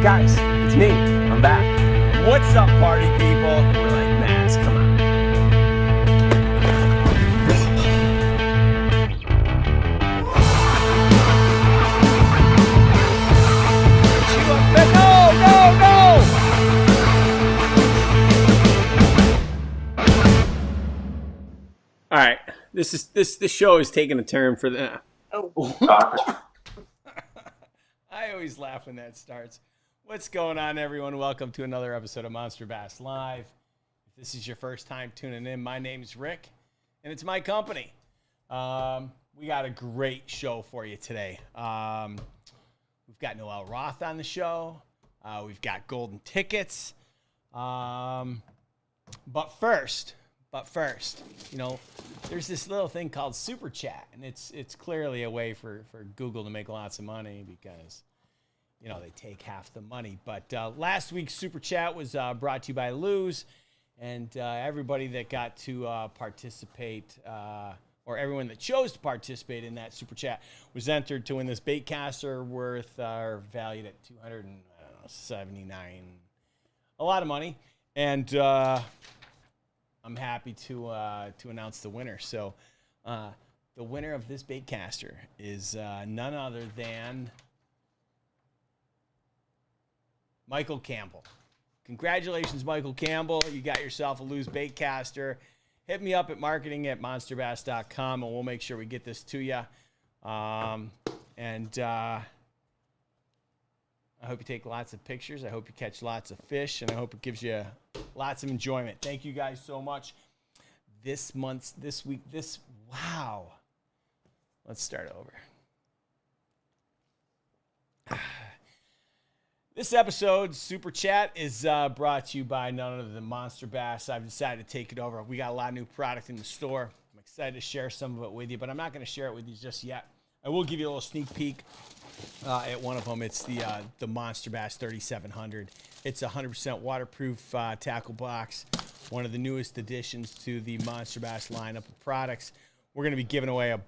Guys, it's me. I'm back. What's up, party people? We're like Max, come on. All right, this show is taking a turn for the. Oh. I always laugh when that starts. What's going on, everyone? Welcome to another episode of Monster Bass Live. If this is your first time tuning in, my name's Rick, and it's my company. We got a great show for you today. We've got NOELLE ROTH on the show. We've got golden tickets. But first, you know, there's this little thing called Super Chat, and it's clearly a way for Google to make lots of money because, you know, they take half the money. But last week's Super Chat was brought to you by Lose, and everybody that got to participate, or everyone that chose to participate in that Super Chat was entered to win this bait caster worth, or valued at $279, a lot of money, and I'm happy to announce the winner. So the winner of this bait caster is none other than Michael Campbell. Congratulations, Michael Campbell. You got yourself a Lose bait caster. Hit me up at marketing@monsterbass.com, and we'll make sure we get this to you. I hope you take lots of pictures. I hope you catch lots of fish, and I hope it gives you lots of enjoyment. Thank you guys so much. Wow. Let's start over. This episode's Super Chat is brought to you by none other than Monster Bass. I've decided to take it over. We got a lot of new product in the store. I'm excited to share some of it with you, but I'm not going to share it with you just yet. I will give you a little sneak peek at one of them. It's the Monster Bass 3700. It's a 100% waterproof tackle box, one of the newest additions to the Monster Bass lineup of products. We're going to be giving away a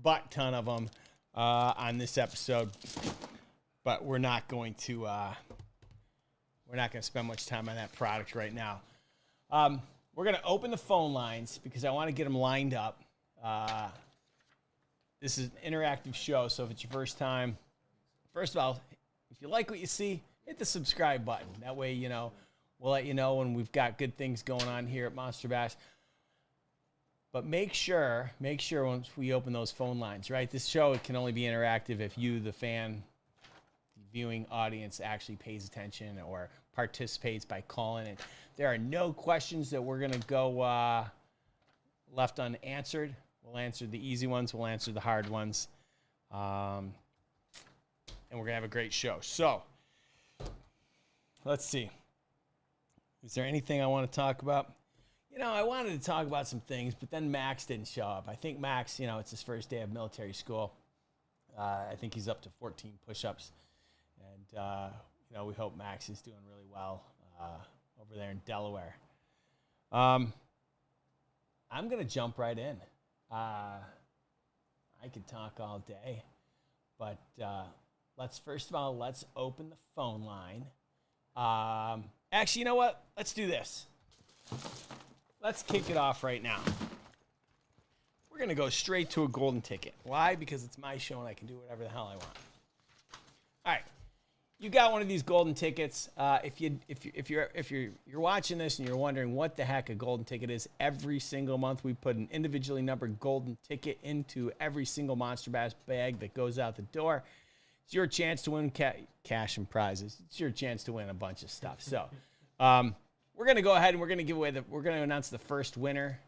butt ton of them on this episode, but we're not going to spend much time on that product right now. We're going to open the phone lines because I want to get them lined up. This is an interactive show, so if it's your first time, first of all, if you like what you see, hit the subscribe button. That way, you know, we'll let you know when we've got good things going on here at Monster Bass. But make sure once we open those phone lines, right? This show can only be interactive if you, the fan, the viewing audience, actually pays attention or participates by calling it. There are no questions that we're going to go left unanswered. We'll answer the easy ones. We'll answer the hard ones. And we're going to have a great show. So, let's see. Is there anything I want to talk about? You know, I wanted to talk about some things, but then Max didn't show up. I think Max, you know, it's his first day of military school. I think he's up to 14 push-ups. And, you know, we hope Max is doing really well over there in Delaware. I'm going to jump right in. I could talk all day, but let's open the phone line. Actually, you know what? Let's do this. Let's kick it off right now. We're going to go straight to a golden ticket. Why? Because it's my show and I can do whatever the hell I want. All right. You got one of these golden tickets. If you're watching this and you're wondering what the heck a golden ticket is, every single month we put an individually numbered golden ticket into every single Monster Bass bag that goes out the door. It's your chance to win cash and prizes. It's your chance to win a bunch of stuff. So we're going to go ahead and we're going to announce the first winner.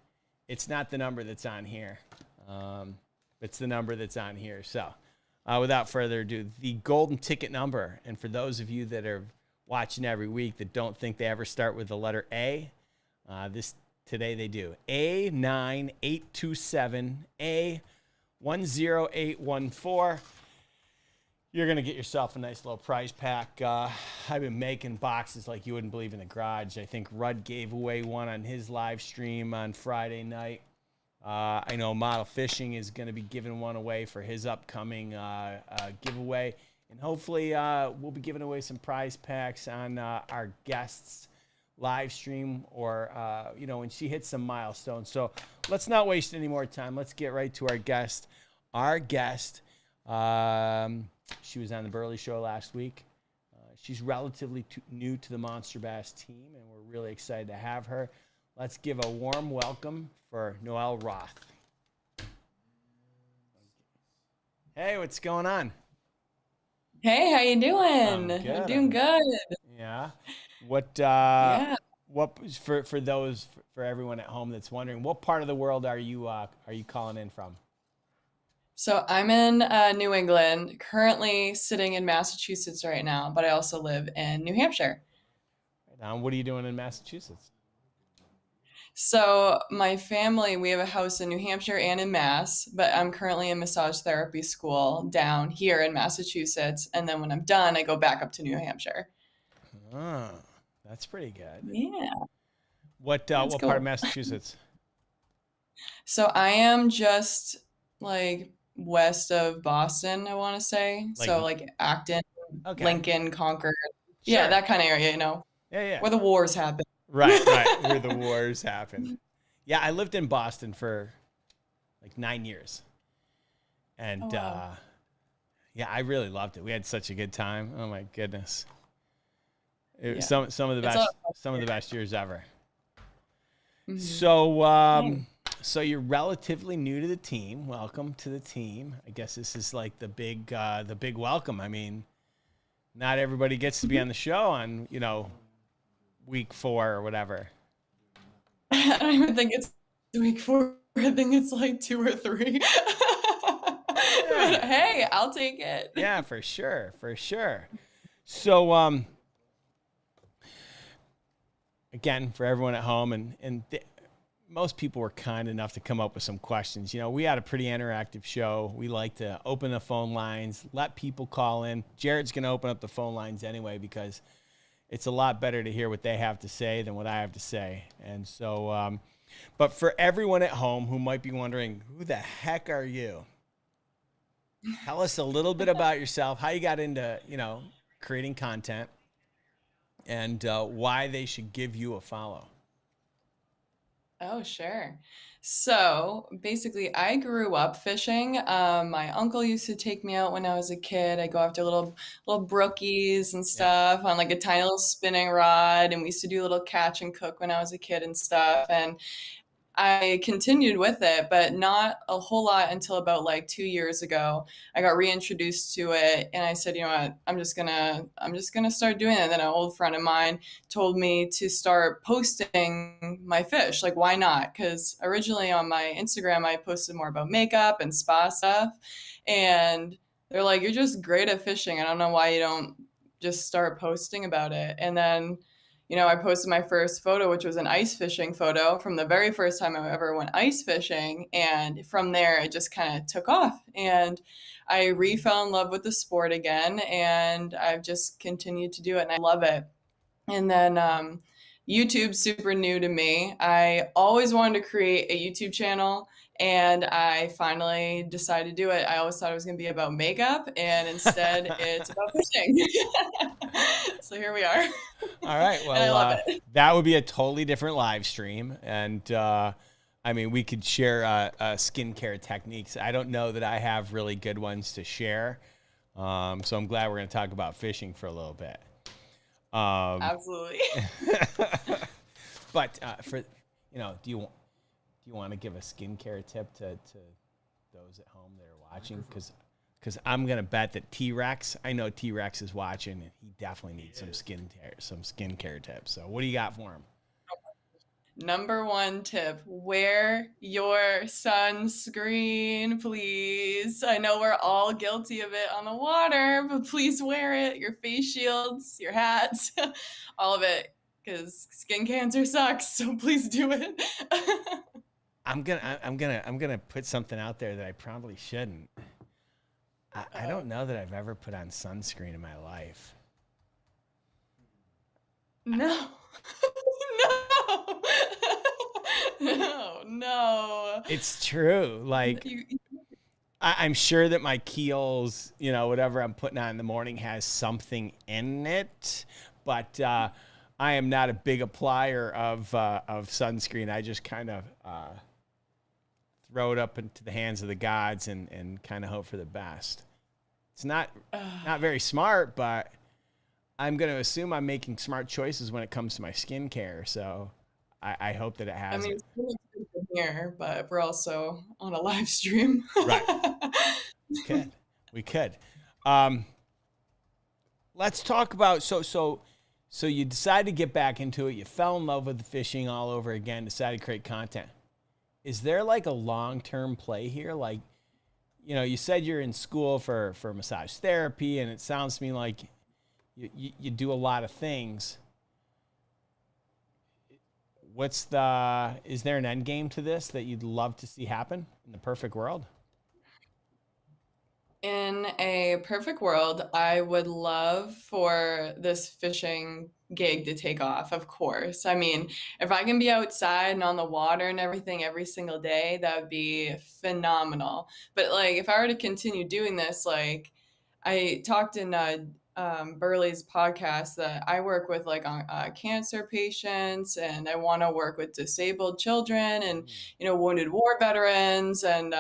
It's not the number that's on here. It's the number that's on here. So without further ado, the golden ticket number, and for those of you that are watching every week that don't think they ever start with the letter A, today they do. A9827A10814. You're going to get yourself a nice little prize pack. I've been making boxes like you wouldn't believe in the garage. I think Rudd gave away one on his live stream on Friday night. I know Model Fishing is going to be giving one away for his upcoming giveaway. And hopefully we'll be giving away some prize packs on our guests live stream or, when she hits some milestones. So let's not waste any more time. Let's get right to our guest. Our guest, she was on the Burley Show last week. She's relatively new to the Monster Bass team, and we're really excited to have her. Let's give a warm welcome for Noelle Roth. Hey, what's going on? Hey, how you doing? Good. I'm doing good. Yeah. What Yeah. what for everyone at home that's wondering, what part of the world are you calling in from? So I'm in New England, currently sitting in Massachusetts right now, but I also live in New Hampshire. Right on. What are you doing in Massachusetts? So my family, we have a house in New Hampshire and in Mass, but I'm currently in massage therapy school down here in Massachusetts, and then when I'm done, I go back up to New Hampshire. Oh, that's pretty good. Yeah, What that's what part of cool. Massachusetts? So I am just like west of Boston, I want to say. Like, So like Acton, okay. Lincoln, Concord. Yeah, Sure. that kind of area, Yeah, yeah. where the wars happen. Right, right. Where the wars happened. Yeah, I lived in Boston for like 9 years. And Oh, wow. yeah, I really loved it. We had such a good time. Oh my goodness. It was Yeah. some of the It's a lot best of years ever. fun. So Nice. so you're relatively new to the team. Welcome to the team. I guess this is like the big welcome. I mean, not everybody gets to be on the show on, week 4 or whatever. I don't even think it's week 4. I think it's like 2 or 3. But Yeah. hey, I'll take it. Yeah, for sure. For sure. So again, for everyone at home, most people were kind enough to come up with some questions. We had a pretty interactive show. We like to open the phone lines, let people call in. Jared's going to open up the phone lines anyway because it's a lot better to hear what they have to say than what I have to say. And so, but for everyone at home who might be wondering, who the heck are you? Tell us a little bit about yourself, how you got into, creating content, and why they should give you a follow. Oh, sure. So basically, I grew up fishing. My uncle used to take me out when I was a kid. I go after little brookies and Yeah. stuff on like a tiny little spinning rod, and we used to do a little catch and cook when I was a kid and stuff. And I continued with it, but not a whole lot until about like 2 years ago. I got reintroduced to it, and I said, you know what, I'm just gonna start doing it. And then an old friend of mine told me to start posting my fish. Like, why not? Because originally on my Instagram, I posted more about makeup and spa stuff, and they're like, you're just great at fishing. I don't know why you don't just start posting about it. And then I posted my first photo, which was an ice fishing photo from the very first time I ever went ice fishing. And from there, it just kind of took off. And I fell in love with the sport again. And I've just continued to do it. And I love it. And then YouTube's super new to me. I always wanted to create a YouTube channel, and I finally decided to do it. I always thought it was going to be about makeup, and instead it's about fishing. So here we are. All right. And I love Well, it. that would be a totally different live stream. And I mean, we could share skincare techniques. I don't know that I have really good ones to share. So I'm glad we're going to talk about fishing for a little bit. Absolutely. But do you want to give a skincare tip to those at home that are watching? Because I'm gonna bet that TRex, I know TRex is watching, and he definitely needs some skincare tips. So what do you got for him? Number 1 tip, wear your sunscreen, please. I know we're all guilty of it on the water, but please wear it. Your face shields, your hats, all of it, because skin cancer sucks, so please do it. I'm gonna put something out there that I probably shouldn't. I don't know that I've ever put on sunscreen in my life. No. No. No. It's true. Like, I'm sure that my Keels, you know, whatever I'm putting on in the morning has something in it, but I am not a big applier of sunscreen. I just kind of throw it up into the hands of the gods and kind of hope for the best. It's not very smart, but I'm going to assume I'm making smart choices when it comes to my skincare. So I hope that it has. I mean, it's really good here, but we're also on a live stream. Right. We could. Let's talk about so you decided to get back into it. You fell in love with the fishing all over again. Decided to create content. Is there like a long-term play here? Like, you know, you said you're in school for massage therapy, and it sounds to me like you do a lot of things. Is there an end game to this that you'd love to see happen in the perfect world? In a perfect world, I would love for this fishing gig to take off, of course. I mean, if I can be outside and on the water and everything every single day, that would be phenomenal. But like, if I were to continue doing this, like I talked in Burley's podcast that I work with like cancer patients, and I want to work with disabled children and wounded war veterans, and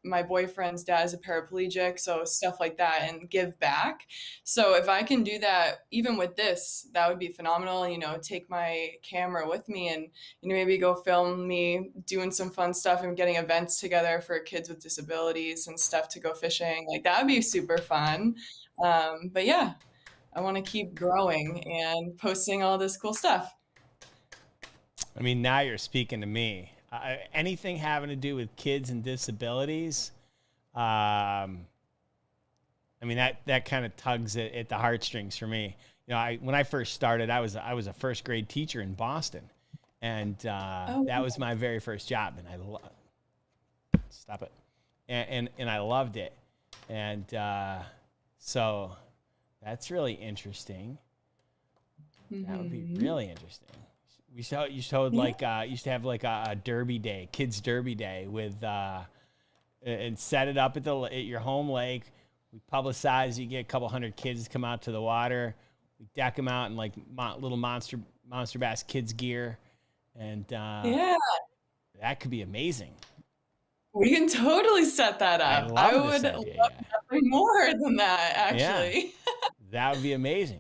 my boyfriend's dad is a paraplegic, so stuff like that, and give back. So if I can do that, even with this, that would be phenomenal. Take my camera with me and maybe go film me doing some fun stuff and getting events together for kids with disabilities and stuff to go fishing. Like that would be super fun. But yeah, I want to keep growing and posting all this cool stuff. I mean, now you're speaking to me. Anything having to do with kids and disabilities, I mean, that kind of tugs at the heartstrings for me. When I first started, I was a first grade teacher in Boston, and that was my very first job, and stop it, and I loved it, and so that's really interesting. That would be really interesting. You should used to have like a derby day, kids derby day with, and set it up at your home lake. We publicize, you get a couple hundred kids to come out to the water. We deck them out in like little monster bass kids gear. And that could be amazing. We can totally set that up. I would love nothing more than that, actually. Yeah. That would be amazing.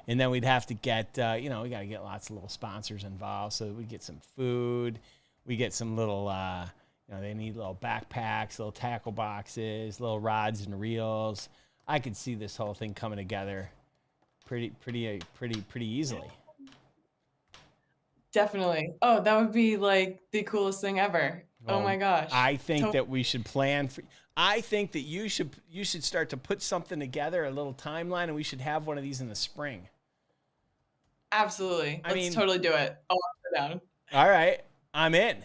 And then we'd have to get, we got to get lots of little sponsors involved. So we get some food. We get some little, they need little backpacks, little tackle boxes, little rods and reels. I could see this whole thing coming together pretty easily. Definitely. Oh, that would be like the coolest thing ever. Oh my gosh. I think that we should plan for. I think that you should start to put something together, a little timeline, and we should have one of these in the spring. Absolutely. Let's totally do it. I'll put it down. All right. I'm in.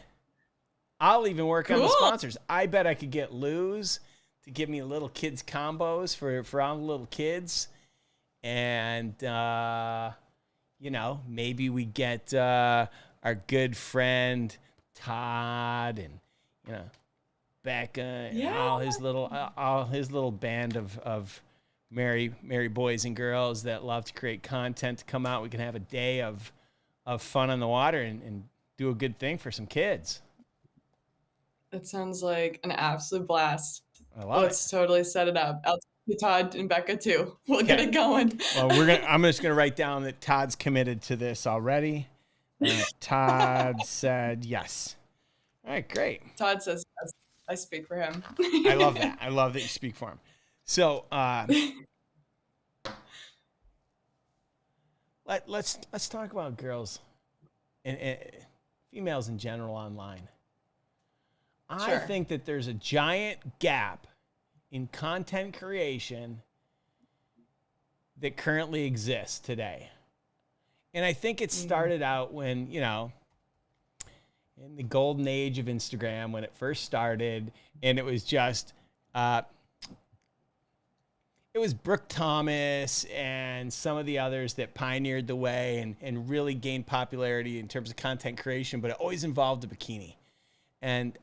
I'll even work on the sponsors. I bet I could get Lou's to give me little kids combos for all the little kids. And, maybe we get our good friend Todd and, Becca and all his little band of merry boys and girls that love to create content to come out. We can have a day of fun on the water and do a good thing for some kids. That sounds like an absolute blast. I love Let's totally set it up. I'll talk to Todd and Becca too. We'll get it going. Well, I'm just gonna write down that Todd's committed to this already. Todd said yes. All right, great. Todd says yes. I speak for him. I love that. I love that you speak for him. So let's talk about girls and females in general online. I think that there's a giant gap in content creation that currently exists today. And I think it started out when, in the golden age of Instagram, when it first started, and it was just, it was Brooke Thomas and some of the others that pioneered the way and really gained popularity in terms of content creation, but it always involved a bikini. And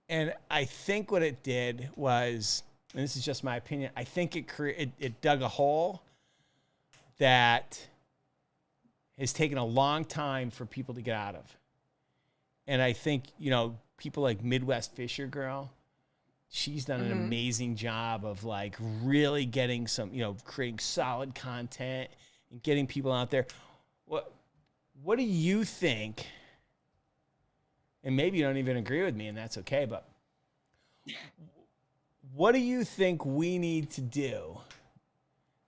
And I think what it did was, and this is just my opinion, I think it dug a hole that has taken a long time for people to get out of. And I think, you know, people like Midwest Fisher Girl, she's done an amazing job of like really getting some, you know, creating solid content and getting people out there. What do you think? And maybe you don't even agree with me, and that's okay, but what do you think we need to do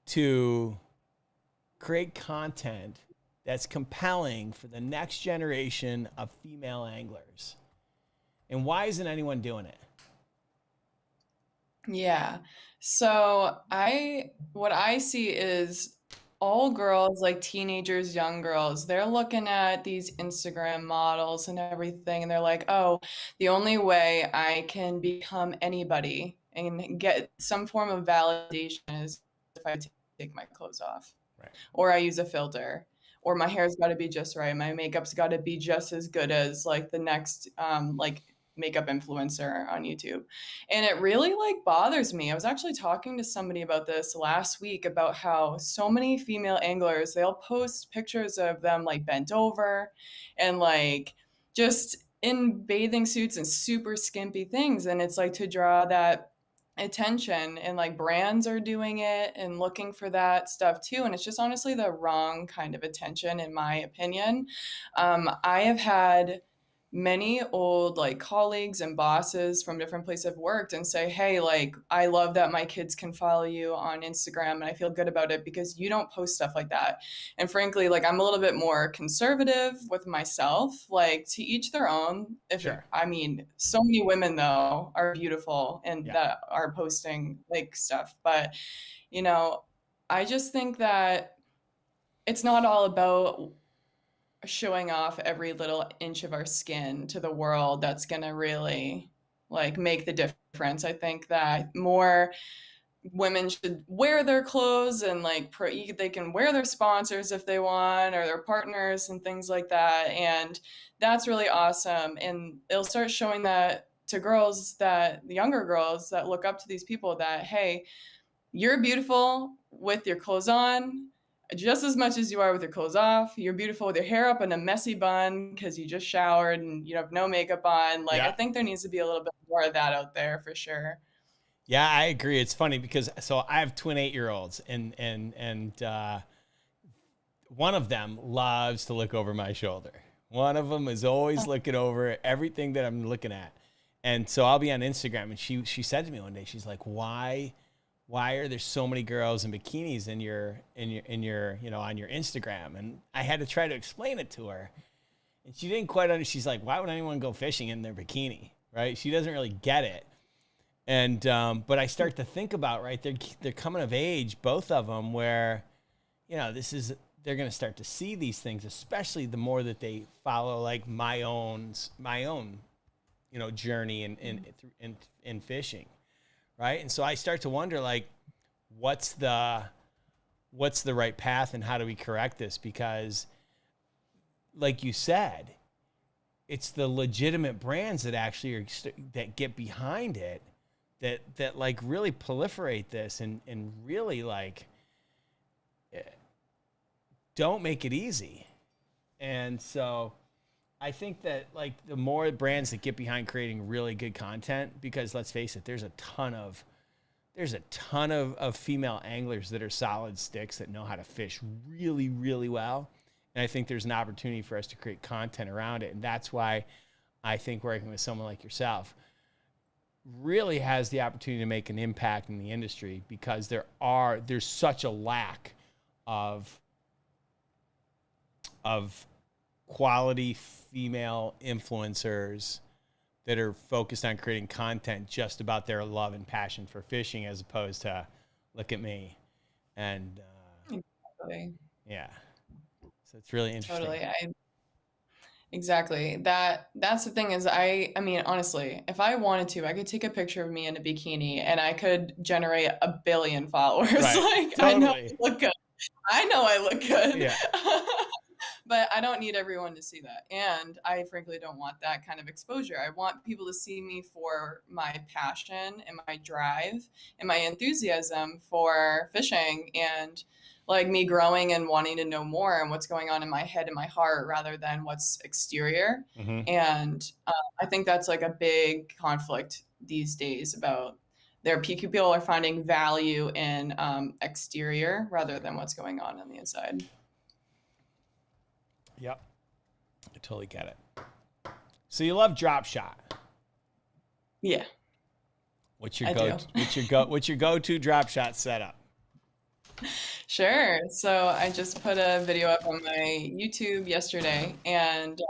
to create content that's compelling for the next generation of female anglers? And why isn't anyone doing it? Yeah. So what I see is all girls, like teenagers, young girls, they're looking at these Instagram models and everything, and they're like, oh, the only way I can become anybody and get some form of validation is if I take my clothes off. Right. Or I use a filter, or my hair's got to be just right. My makeup's got to be just as good as like the next like makeup influencer on YouTube. And it really like bothers me. I was actually talking to somebody about this last week about how so many female anglers, they'll post pictures of them like bent over and like just in bathing suits and super skimpy things. And it's like to draw that attention, and like brands are doing it and looking for that stuff too, and it's just honestly the wrong kind of attention in my opinion. I have had many old like colleagues and bosses from different places I've worked and say, hey, like I love that my kids can follow you on Instagram and I feel good about it because you don't post stuff like that. And frankly, like I'm a little bit more conservative with myself, like to each their own. Sure. I mean, so many women though are beautiful and Yeah. that are posting like stuff, but you know, I just think that it's not all about showing off every little inch of our skin to the world that's going to really like make the difference. I think that more women should wear their clothes and like they can wear their sponsors if they want or their partners and things like that, and that's really awesome, and it'll start showing that to girls, that the younger girls that look up to these people, that hey, you're beautiful with your clothes on just as much as you are with your clothes off. You're beautiful with your hair up in a messy bun because you just showered and you have no makeup on. Like, Yeah. I think there needs to be a little bit more of that out there for sure. Yeah, I agree. It's funny because so I have twin 8-year-olds, and one of them loves to look over my shoulder. One of them is always looking over everything that I'm looking at. And so I'll be on Instagram, and she said to me one day, she's like, why are there so many girls in bikinis in your you know, on your Instagram? And I had to try to explain it to her, and she didn't quite understand. She's like, why would anyone go fishing in their bikini, right? She doesn't really get it. And but I start to think about, right, they're coming of age, both of them, where, you know, they're going to start to see these things, especially the more that they follow like my own you know, journey in fishing. Right. And so I start to wonder, like, what's the right path and how do we correct this? Because like you said, it's the legitimate brands that actually that get behind it, that like really proliferate this and really like don't make it easy. And so I think that like the more brands that get behind creating really good content, because let's face it, there's a ton of female anglers that are solid sticks that know how to fish really, really well. And I think there's an opportunity for us to create content around it. And that's why I think working with someone like yourself really has the opportunity to make an impact in the industry, because there's such a lack of quality female influencers that are focused on creating content just about their love and passion for fishing, as opposed to look at me. And Exactly. yeah, so it's really interesting. Totally. Exactly. That's the thing is I mean, honestly, if I wanted to, I could take a picture of me in a bikini and I could generate 1 billion followers. Right. Like, Totally. I know I look good. I know I look good. Yeah. But I don't need everyone to see that. And I frankly don't want that kind of exposure. I want people to see me for my passion and my drive and my enthusiasm for fishing and like me growing and wanting to know more and what's going on in my head and my heart rather than what's exterior. Mm-hmm. And I think that's like a big conflict these days about people are finding value in exterior rather than what's going on the inside. Yep. I totally get it. So you love drop shot. Yeah. What's your go-to drop shot setup? Sure. So I just put a video up on my YouTube yesterday, and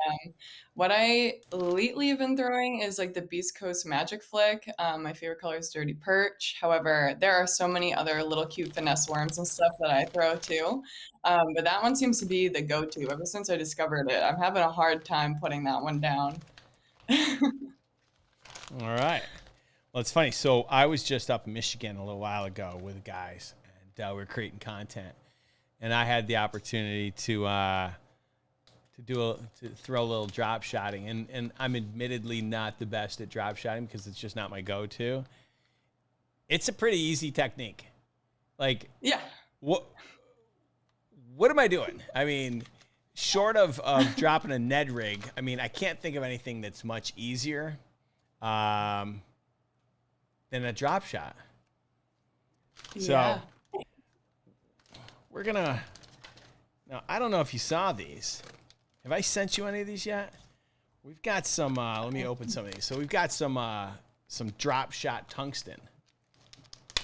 what I lately have been throwing is like the Beast Coast Magic Flick. My favorite color is Dirty Perch. However, there are so many other little cute finesse worms and stuff that I throw too. But that one seems to be the go-to ever since I discovered it. I'm having a hard time putting that one down. All right. Well, it's funny. So I was just up in Michigan a little while ago with guys, and we're creating content, and I had the opportunity to throw a little drop shotting, and I'm admittedly not the best at drop shotting because it's just not my go-to. It's a pretty easy technique. Like, yeah. What am I doing? I mean, short of dropping a Ned rig, I mean, I can't think of anything that's much easier than a drop shot. Yeah. So we're gonna. Now, I don't know if you saw these. Have I sent you any of these yet? We've got some. Let me open some of these. So we've got some drop shot tungsten.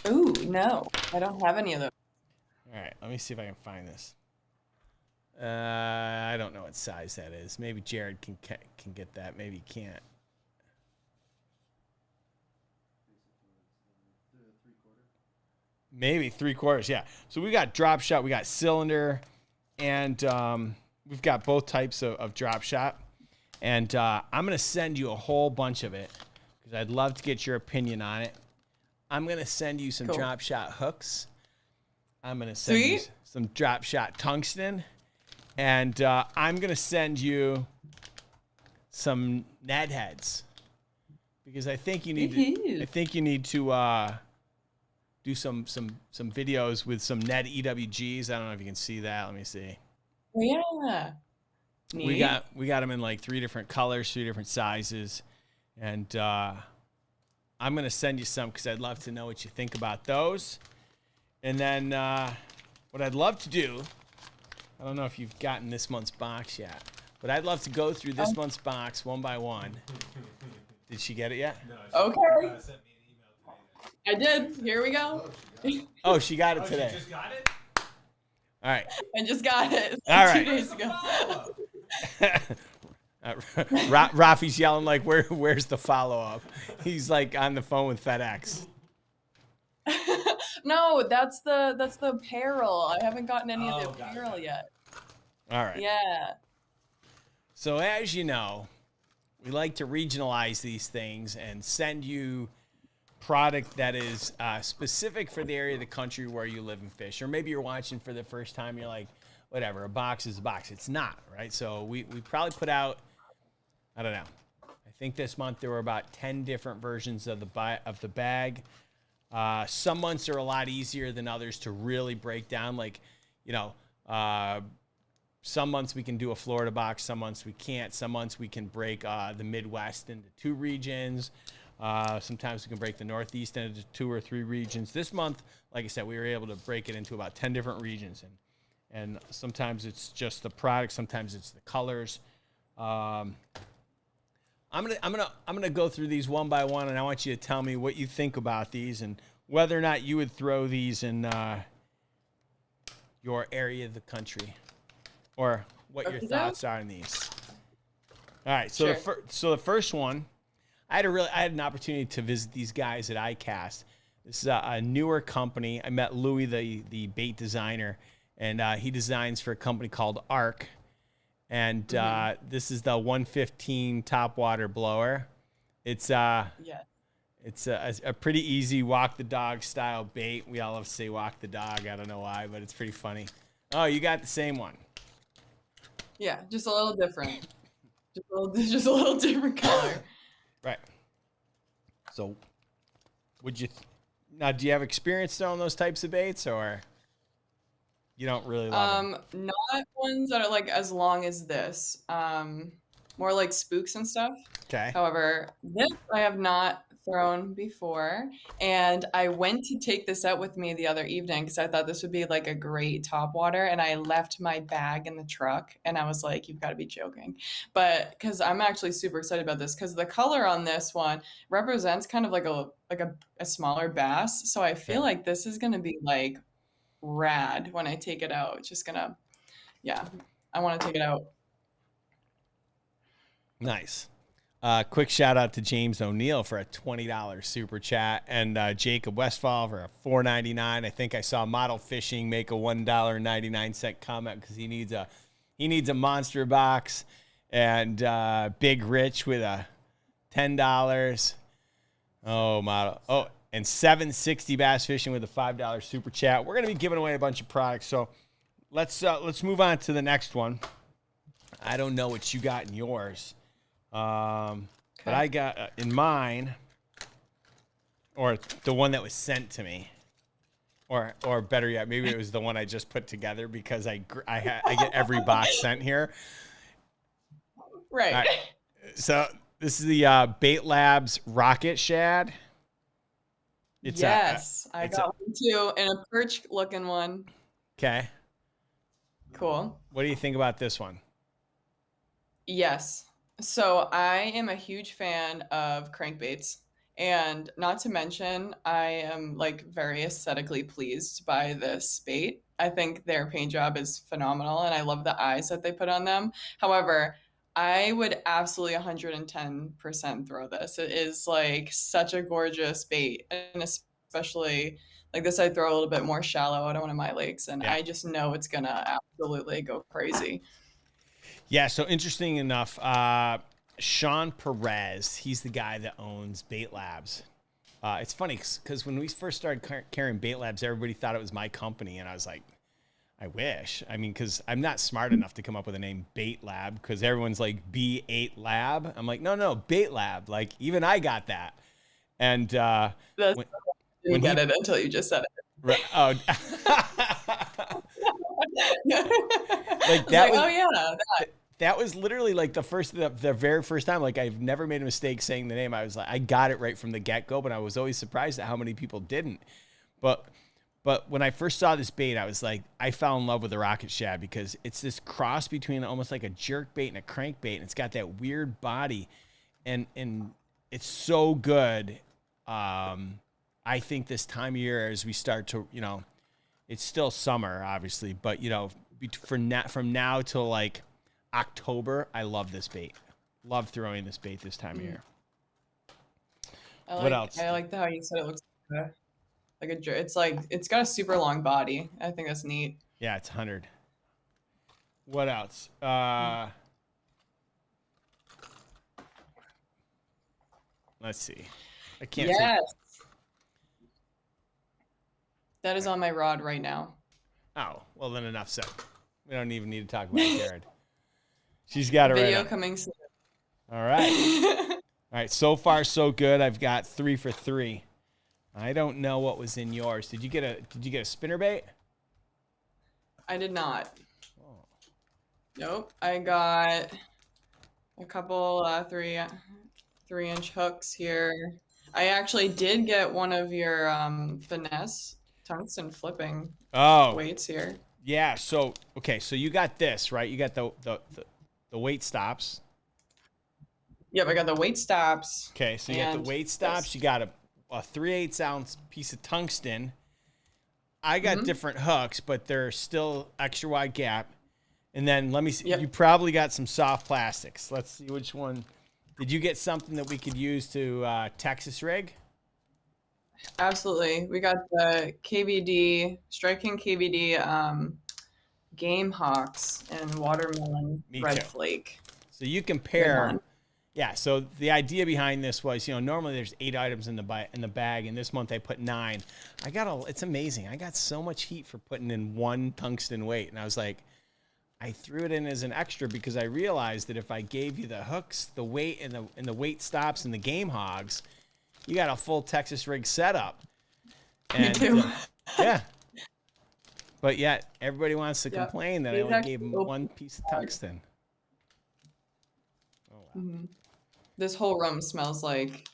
Ooh, no, I don't have any of those. All right, let me see if I can find this. I don't know what size that is. Maybe Jared can get that. Maybe he can't. Maybe 3/4. Yeah. So we got drop shot, we got cylinder, and we've got both types of drop shot. And I'm gonna send you a whole bunch of it because I'd love to get your opinion on it. I'm gonna send you some drop shot hooks. I'm gonna send you some drop shot tungsten, and I'm gonna send you some Ned heads because I think you need to. I think you need to do some videos with some Ned EWGs. I don't know if you can see that. Let me see. Yeah. Neat. We got them in like 3 different colors, 3 different sizes, and I'm gonna send you some because I'd love to know what you think about those. And then what I'd love to do, I don't know if you've gotten this month's box yet, but I'd love to go through this month's box one by one. Did she get it yet? No. Okay. Sent me an email today. I did. Here we go. Oh, she got it today. She just got it? All right. I just got it All right. 2 days ago. Rafi's yelling like, "Where's the follow-up?" He's like on the phone with FedEx. No, that's the apparel. I haven't gotten any of the apparel yet. All right. Yeah. So as you know, we like to regionalize these things and send you product that is specific for the area of the country where you live and fish. Or maybe you're watching for the first time, you're like, whatever, a box is a box. It's not, right? So we probably put out, I don't know, I think this month there were about 10 different versions of the bag. Some months are a lot easier than others to really break down. Like, some months we can do a Florida box, some months we can't. Some months we can break the Midwest into 2 regions. Sometimes we can break the Northeast into 2 or 3 regions. This month, like I said, we were able to break it into about 10 different regions. And sometimes it's just the product, sometimes it's the colors. I'm gonna go through these one by one, and I want you to tell me what you think about these and whether or not you would throw these in your area of the country, or what your thoughts are on these. All right, so the first one, I had an opportunity to visit these guys at iCast. This is a newer company. I met Louis, the bait designer, and he designs for a company called Arc. And this is the 115 top water blower. It's it's a pretty easy walk the dog style bait. We all love to say walk the dog. I don't know why, but it's pretty funny. Oh, you got the same one. Yeah, just a little different. Just a little different color. Right. So, would you now? Do you have experience throwing those types of baits, or you don't really love them? Not ones that are like as long as this. More like spooks and stuff. Okay. However, this I have not thrown before, and I went to take this out with me the other evening because I thought this would be like a great top water, and I left my bag in the truck, and I was like, "You've got to be joking," but because I'm actually super excited about this because the color on this one represents kind of like a smaller bass, so I Okay. feel like this is gonna be like rad when I take it out. It's just gonna, yeah, I want to take it out. Nice. Quick shout out to James O'Neill for a $20 super chat, and Jacob Westfall for a $4.99. I think I saw Model Fishing make a $1.99 comment because he needs a monster box, and Big Rich with a $10. And 760 Bass Fishing with a $5 super chat. We're gonna be giving away a bunch of products, so let's move on to the next one. I don't know what you got in yours. But I got in mine, or the one that was sent to me, or better yet, maybe it was the one I just put together because I get every box sent here. Right. All right. So this is the Bait Labs Rocket Shad. Yes, I got one too, and a perch looking one. Okay. Cool. What do you think about this one? Yes. So I am a huge fan of crankbaits. And not to mention, I am like very aesthetically pleased by this bait. I think their paint job is phenomenal and I love the eyes that they put on them. However, I would absolutely 110% throw this. It is like such a gorgeous bait. And especially like this, I throw a little bit more shallow out on one of my lakes. And Yeah. I just know it's going to absolutely go crazy. Yeah, so interesting enough, Sean Perez, he's the guy that owns Bait Labs. It's funny because when we first started carrying Bait Labs, everybody thought it was my company, and I was like, I wish. I mean, because I'm not smart enough to come up with a name Bait Lab because everyone's like B8 Lab. I'm like, no, Bait Lab. Like, even I got that. And That's didn't get it until you just said it. Right, oh, like that was, oh yeah, that was literally like the very first time. Like, I've never made a mistake saying the name. I was like, I got it right from the get-go, but I was always surprised at how many people didn't. But when I first saw this bait, I was like, I fell in love with the Rocket Shad because it's this cross between almost like a jerk bait and a crankbait, and it's got that weird body, and it's so good. I think this time of year, as we start to, it's still summer, obviously, but from now till like October, I love this bait. Love throwing this bait this time of year. What else? I like how you said it looks like a jerk. It's like it's got a super long body. I think that's neat. Yeah, it's 100. What else? Let's see. I can't. Yes. That is on my rod right now. Oh, well then enough said. We don't even need to talk about Jared. She's got it right. Video coming soon. All right. All right. So far, so good. I've got 3 for 3. I don't know what was in yours. Did you get a spinnerbait? I did not. Oh. Nope. I got a couple 3-inch hooks here. I actually did get one of your finesse tungsten flipping weights here. Yeah. So okay. So you got this, right? You got the weight stops. Yep, I got the weight stops. Okay, so you got the weight stops. You got a 3/8 ounce piece of tungsten. I got different hooks, but they're still extra wide gap. And then let me see. Yep. You probably got some soft plastics. Let's see which one. Did you get something that we could use to Texas rig? Absolutely. We got the KVD, Striking KVD Game Hawks and Watermelon Red Flake. So you compare. Yeah, so the idea behind this was, normally there's 8 items in the bag, and this month I put 9. It's amazing. I got so much heat for putting in one tungsten weight, and I was like, I threw it in as an extra because I realized that if I gave you the hooks, the weight, and the weight stops and the game hogs, you got a full Texas rig setup. And, Me too. yeah. But yet, everybody wants to complain that I only gave them one piece of tungsten. Oh, wow. Mm-hmm. This whole room smells like.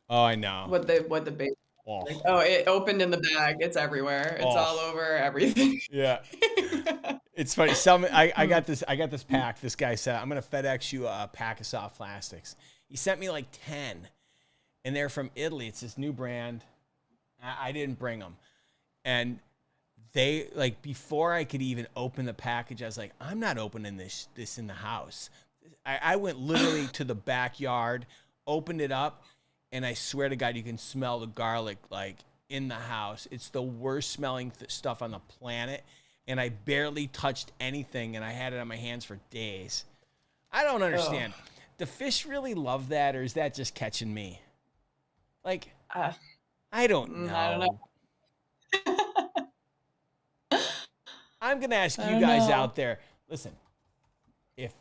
Oh, I know. What the bait. Oh. Like, oh, it opened in the bag. It's everywhere. It's all over everything. Yeah. It's funny. I got this pack. This guy said, I'm going to FedEx you a pack of soft plastics. He sent me like 10. And they're from Italy. It's this new brand. I didn't bring them. And they, like, before I could even open the package, I was like, I'm not opening this in the house. I went literally to the backyard, opened it up, and I swear to God, you can smell the garlic, like, in the house. It's the worst smelling stuff on the planet, and I barely touched anything, and I had it on my hands for days. I don't understand. Oh. Do fish really love that, or is that just catching me? Like, I don't know. I don't know. I'm going to ask you guys out there, listen, if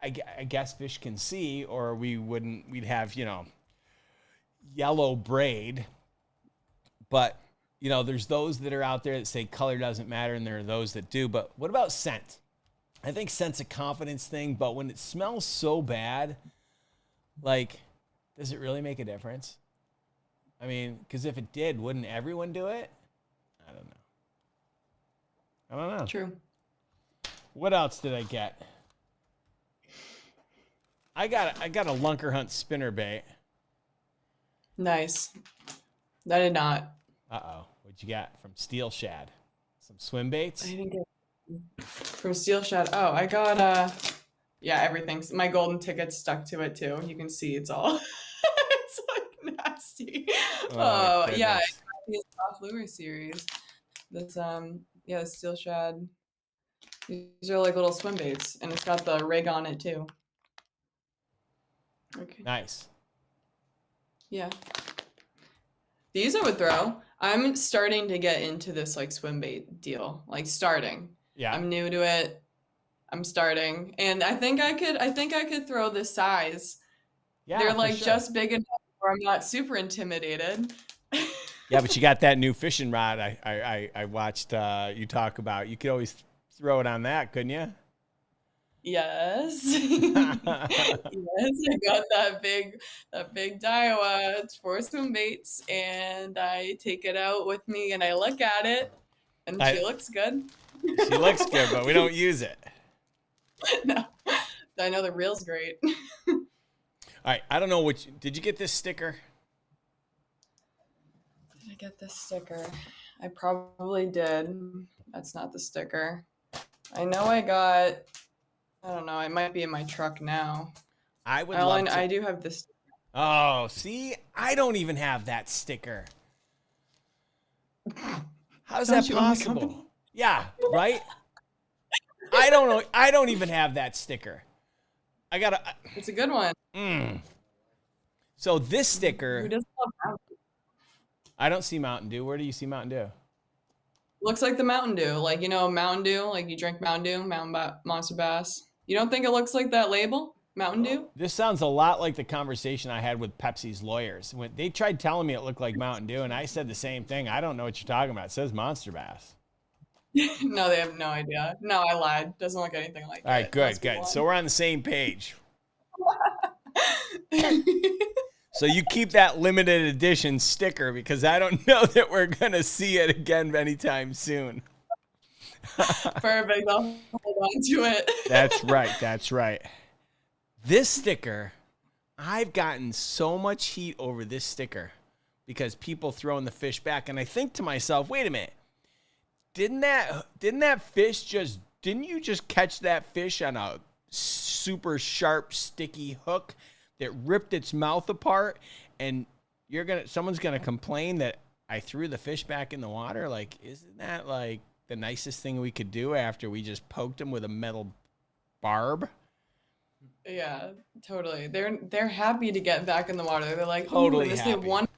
I guess fish can see, or we'd have, you know, yellow braid, but you know, there's those that are out there that say color doesn't matter, and there are those that do. But what about scent? I think scent's a confidence thing, but when it smells so bad, like, does it really make a difference? I mean, because if it did, wouldn't everyone do it? I don't know. True. What else did I get? I got a Lunker Hunt spinnerbait. Nice. I did not. Uh-oh. What'd you get from Steel Shad? Some swim baits? I didn't get from Steel Shad. Oh, I got yeah, everything. My golden ticket stuck to it too. You can see it's all it's like nasty. Oh yeah, I got the soft lure series. This yeah, the Steel Shad. These are like little swim baits, and it's got the rig on it too. Okay. Nice. Yeah. These I would throw. I'm starting to get into this like swim bait deal. Like starting. Yeah. I'm new to it. I'm starting. And I think I could throw this size. Yeah. They're like just big enough where I'm not super intimidated. Yeah, but you got that new fishing rod I watched you talk about. You could always throw it on that, couldn't you? Yes. Yes, I got that big Daiwa. It's for swim baits, and I take it out with me and I look at it, and she looks good. She looks good, but we don't use it. No. I know the reel's great. All right, I don't know which. Did you get this sticker? Did I get this sticker? I probably did. That's not the sticker. I know I got. I don't know. It might be in my truck now. I would love to. I do have this. Oh, see? I don't even have that sticker. How's that possible? Yeah, right? I don't know. I don't even have that sticker. It's a good one. So this sticker. Who doesn't love Mountain Dew? I don't see Mountain Dew. Where do you see Mountain Dew? Looks like the Mountain Dew. Like, you know, Mountain Dew. Like you drink Mountain Dew, Monster Bass. You don't think it looks like that label? Mountain Dew? This sounds a lot like the conversation I had with Pepsi's lawyers. When they tried telling me it looked like Mountain Dew, and I said the same thing. I don't know what you're talking about. It says Monster Bass. No, they have no idea. No, I lied. Doesn't look anything like that. All right, good. So we're on the same page. So you keep that limited edition sticker because I don't know that we're going to see it again anytime soon. Perfect. I'll hold on to it. That's right. This sticker, I've gotten so much heat over this sticker because people throwing the fish back, and I think to myself, wait a minute, didn't you just catch that fish on a super sharp, sticky hook that ripped its mouth apart, and someone's gonna complain that I threw the fish back in the water? Like, isn't that like the nicest thing we could do after we just poked them with a metal barb? Yeah, totally. They're happy to get back in the water. They're like, totally this happy. is one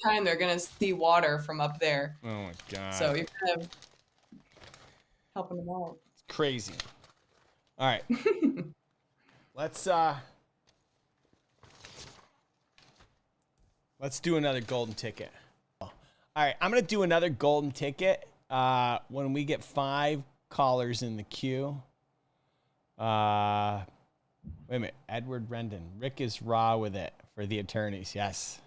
time they're gonna see water from up there. Oh my God. So you're kind of helping them out. It's Crazy. All right. Let's do another golden ticket. All right, I'm gonna do another golden ticket when we get 5 callers in the queue. Wait a minute, Edward Rendon. Rick is raw with it for the attorneys. Yes.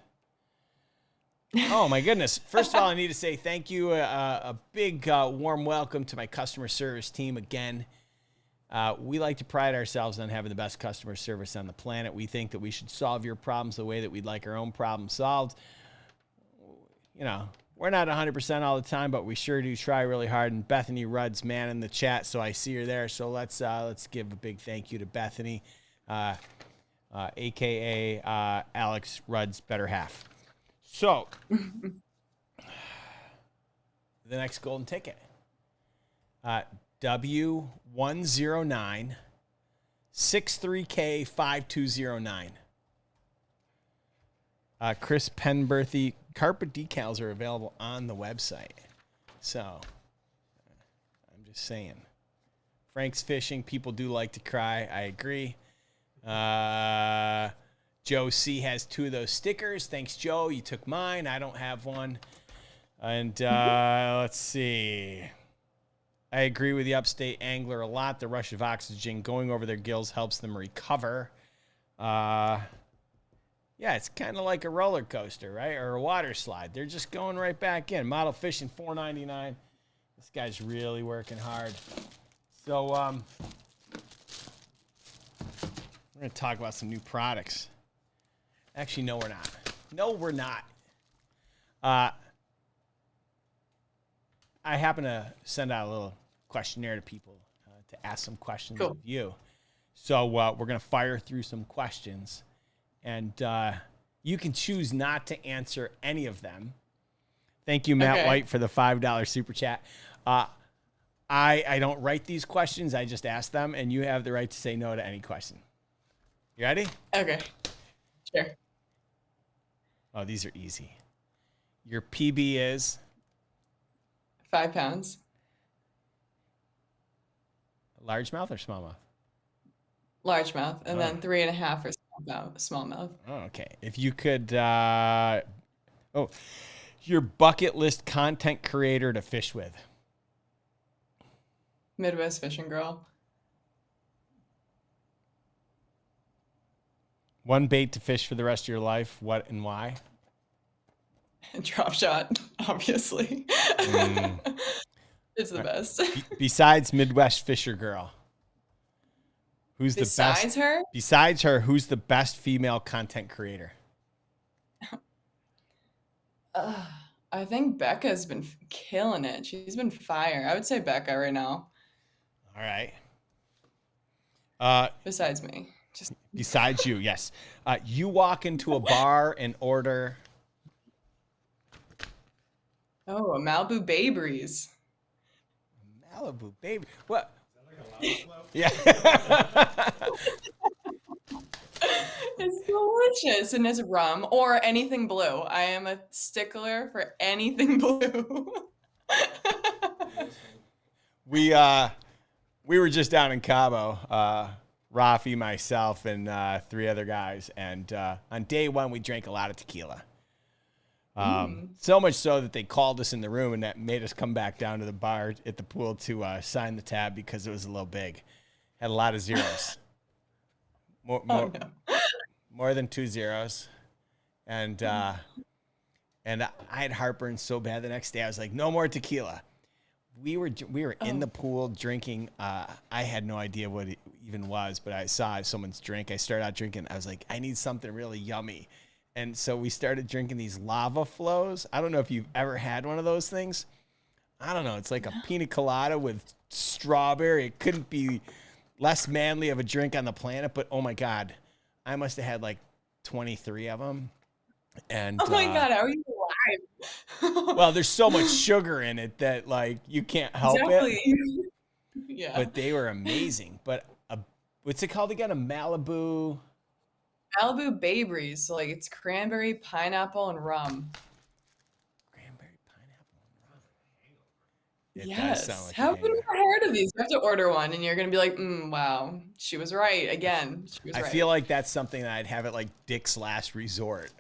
Oh my goodness. First of all, I need to say thank you. A big warm welcome to my customer service team again. We like to pride ourselves on having the best customer service on the planet. We think that we should solve your problems the way that we'd like our own problems solved. You know, we're not 100% all the time, but we sure do try really hard. And Bethany Rudd's man in the chat, so I see her there. So let's give a big thank you to Bethany, aka Alex Rudd's better half. So the next golden ticket. W109 63K5209. Chris Penberthy. Carpet decals are available on the website. So I'm just saying. Frank's Fishing. People do like to cry. I agree. Joe C has 2 of those stickers. Thanks, Joe. You took mine. I don't have one. And let's see. I agree with the upstate angler a lot. The rush of oxygen going over their gills helps them recover. Yeah, it's kind of like a roller coaster, right? Or a water slide. They're just going right back in. Model Fishing, $4.99. This guy's really working hard. So we're going to talk about some new products. Actually, no, we're not. No, we're not. I happen to send out a little questionnaire to people to ask some questions of you. So we're going to fire through some questions. And you can choose not to answer any of them. Thank you, Matt White, for the $5 super chat. I don't write these questions. I just ask them, and you have the right to say no to any question. You ready? Okay. Sure. Oh, these are easy. Your PB is? 5 pounds. Largemouth or smallmouth? Largemouth, and then 3.5 for smallmouth. Oh, okay. If you could, your bucket list content creator to fish with. Midwest Fishing Girl. One bait to fish for the rest of your life. What and why? Drop shot, obviously. It's the best. Besides Midwest Fisher Girl. Who's the best? Besides her? Besides her, who's the best female content creator? I think Becca's been killing it. She's been fire. I would say Becca right now. All right. Besides me. Just besides you, yes. You walk into a bar and order. Oh, a Malibu Bay Breeze. Malibu Bay. What? Is that like a lava flow? Yeah. It's delicious, and it's rum or anything blue. I am a stickler for anything blue. We were just down in Cabo, Rafi, myself, and 3 other guys, and on day 1 we drank a lot of tequila. So much so that they called us in the room, and that made us come back down to the bar at the pool to sign the tab because it was a little big. Had a lot of zeros. More than 2 zeros. And I had heartburn so bad the next day. I was like, no more tequila. We were in the pool drinking. I had no idea what it even was, but I saw someone's drink. I started out drinking. I was like, I need something really yummy. And so we started drinking these lava flows. I don't know if you've ever had one of those things. I don't know. It's like a pina colada with strawberry. It couldn't be less manly of a drink on the planet, but oh my God, I must have had like 23 of them. And oh my God, how are you alive? Well, there's so much sugar in it that like you can't help it. Yeah. But they were amazing. But what's it called again? A Malibu Bay Breeze. So like it's cranberry, pineapple, and rum. Cranberry, pineapple, and rum. It does sound Yes. like a How have you hanger. never heard of these? You have to order one and you're gonna be like, wow, she was right. Again, she was I right. feel like that's something that I'd have at like Dick's Last Resort.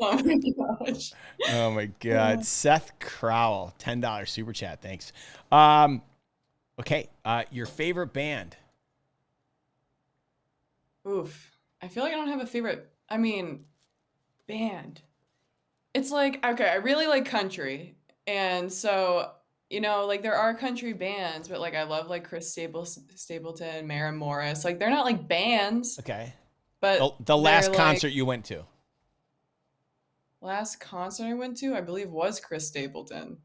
Oh my gosh. Oh my God. Uh, Seth Crowell, $10 super chat. Thanks. Okay. Your favorite band? Oof. I feel like I don't have a favorite. I mean, band. It's like, okay, I really like country. And so, like there are country bands, but like I love like Stapleton, Meyer Morris. Like they're not like bands, Okay. but The they're last like concert you went to? last concert I went to, I believe was Chris Stapleton.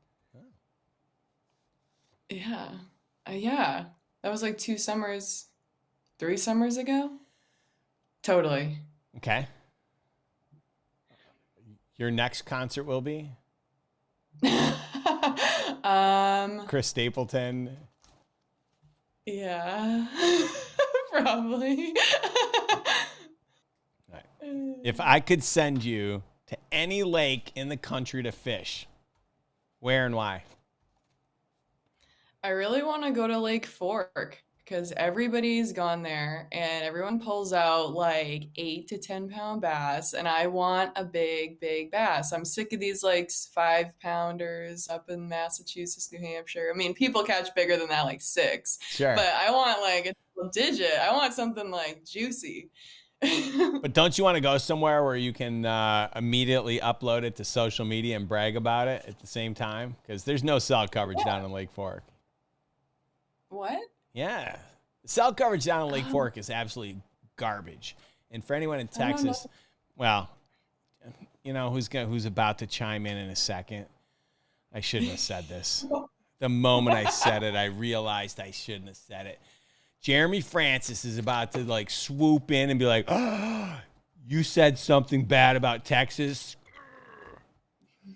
Yeah. Yeah. That was like 3 summers ago. Totally. Okay. Your next concert will be Chris Stapleton. Yeah. Probably. Right. If I could send you to any lake in the country to fish, where and why? I really want to go to Lake Fork because everybody's gone there and everyone pulls out like 8 to 10 pound bass, and I want a big, big bass. I'm sick of these like 5 pounders up in Massachusetts, New Hampshire. I mean, people catch bigger than that, like 6, Sure. but I want like a double digit. I want something like juicy. But don't you want to go somewhere where you can immediately upload it to social media and brag about it at the same time? Because there's no cell coverage down in Lake Fork. What? Yeah. Cell coverage down in Lake Fork is absolutely garbage. And for anyone in I don't know. Texas, well, who's about to chime in a second. I shouldn't have said this. The moment I said it, I realized I shouldn't have said it. Jeremy Francis is about to like swoop in and be like, "Oh, you said something bad about Texas.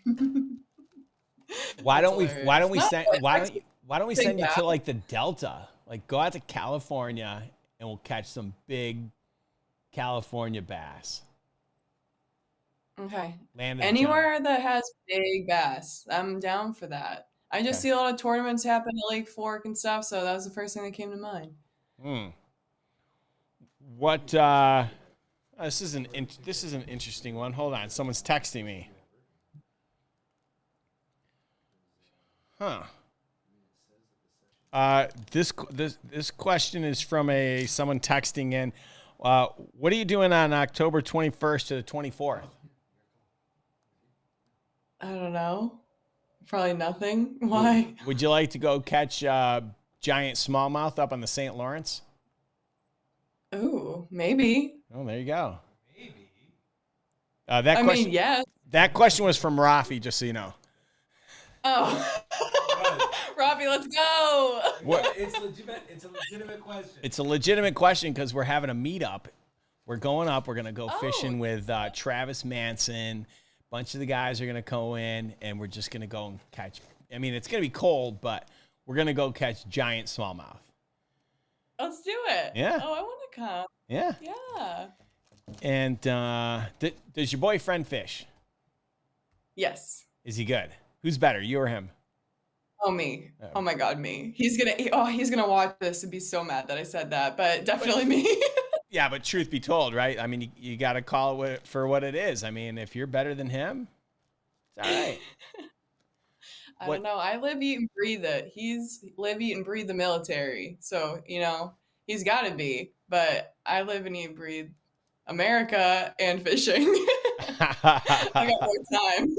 Why That's don't we hilarious. send you Big to like the Delta? Like go out to California and we'll catch some big California bass. Okay. Land of the Anywhere that has big bass, I'm down for that. I just Okay. see a lot of tournaments happen at Lake Fork and stuff, so that was the first thing that came to mind. What? This is an interesting one. Hold on, someone's texting me. Huh. This question is from someone texting in. What are you doing on October 21st to the 24th? I don't know. Probably nothing. Why? Would you like to go catch giant smallmouth up on the St. Lawrence? Ooh, maybe. Oh, there you go. Maybe. Yes. That question was from Rafi, just so you know. Oh. Rafi, let's go. It's legitimate. It's a legitimate question. It's a legitimate question because we're having a meetup. We're going up. We're going to go fishing with Travis Manson. A bunch of the guys are going to go in, and we're just going to go and catch. I mean, it's going to be cold, but we're going to go catch giant smallmouth. Let's do it. Yeah. Oh, I want to come. Yeah. Yeah. And does your boyfriend fish? Yes. Is he good? Who's better, you or him? Oh, me. Oh my God, me. He's gonna watch this and be so mad that I said that, but definitely me. Yeah, but truth be told, right? I mean, you got to call it for what it is. I mean, if you're better than him, it's all right. I don't know. I live, eat, and breathe it. He's live, eat, and breathe the military. So, he's got to be. But I live and eat and breathe America and fishing. I got more time.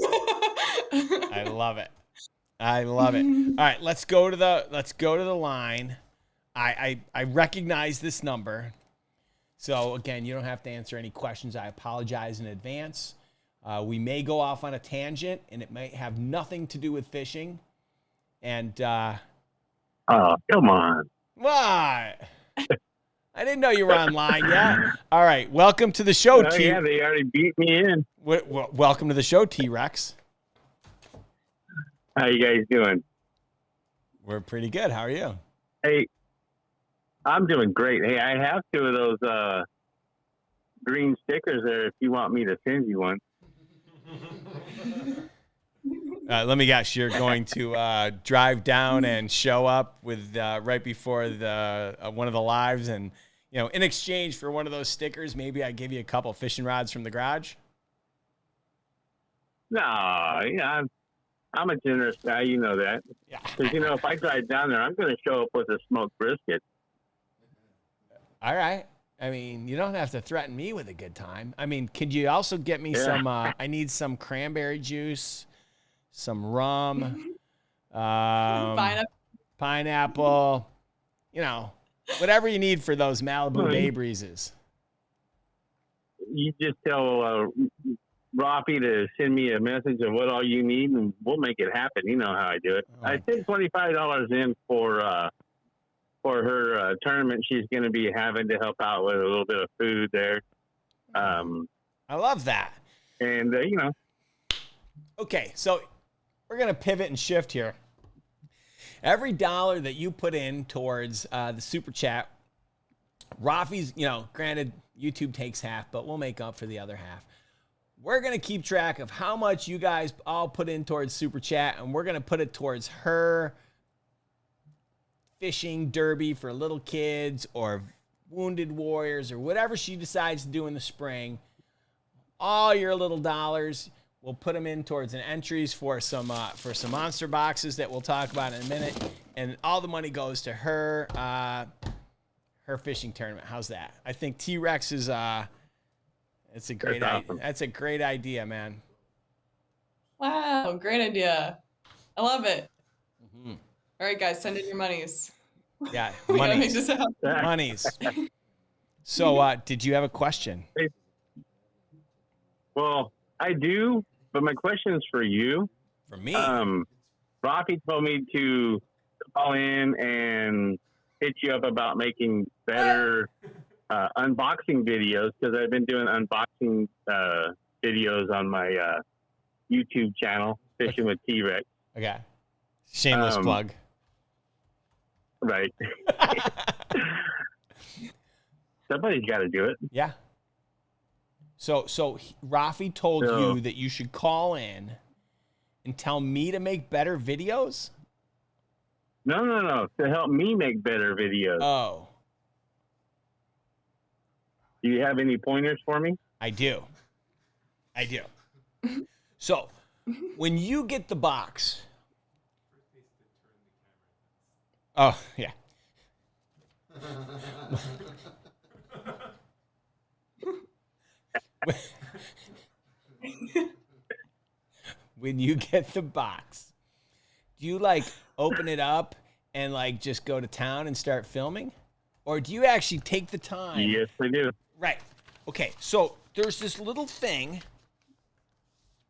I love it. I love it. All right, let's go to the line. I recognize this number. So again, you don't have to answer any questions. I apologize in advance. We may go off on a tangent, and it may have nothing to do with fishing. And oh, come on. what? I didn't know you were online yet. All right, welcome to the show, Oh, T. yeah, they already beat me in. Welcome to the show, T-Rex. How you guys doing? We're pretty good. How are you? Hey, I'm doing great. Hey, I have 2 of those green stickers there if you want me to send you one. Let me guess, you're going to drive down and show up with right before the one of the lives, and in exchange for one of those stickers, maybe I give you a couple fishing rods from the garage. No, yeah, I'm a generous guy. You know that. Yeah. Because if I drive down there, I'm going to show up with a smoked brisket. All right. I mean, you don't have to threaten me with a good time. I mean, could you also get me some? I need some cranberry juice, some rum, pineapple. Whatever you need for those Malibu Bay Breezes. You just tell Rafi to send me a message of what all you need, and we'll make it happen. You know how I do it. I sent $25 in for her tournament she's going to be having to help out with a little bit of food there. I love that. And, Okay, so we're going to pivot and shift here. Every dollar that you put in towards the super chat, Rafi's, granted, YouTube takes half, but we'll make up for the other half. We're going to keep track of how much you guys all put in towards super chat, and we're going to put it towards her fishing derby for little kids or wounded warriors or whatever she decides to do in the spring. All your little dollars, we'll put them in towards an entries for some monster boxes that we'll talk about in a minute, and all the money goes to her her fishing tournament. How's that? I think TRex is it's a great awesome. That's a great idea, man. Wow, great idea. I love it. Mm-hmm. All right, guys, send in your monies. Yeah, We gotta make this happen. monies. So, did you have a question? well, I do, but my question is for you. For me? Rafi told me to call in and hit you up about making better unboxing videos, because I've been doing unboxing videos on my YouTube channel, Fishing with TRex. Okay. Shameless plug. Right. Somebody's got to do it. Yeah. So Rafi told you that you should call in and tell me to make better videos? No. To help me make better videos. Oh. Do you have any pointers for me? I do. So, when you get the box. Oh, yeah. When you get the box, do you open it up and just go to town and start filming? Or do you actually take the time? Yes, I do. Right. Okay, so there's this little thing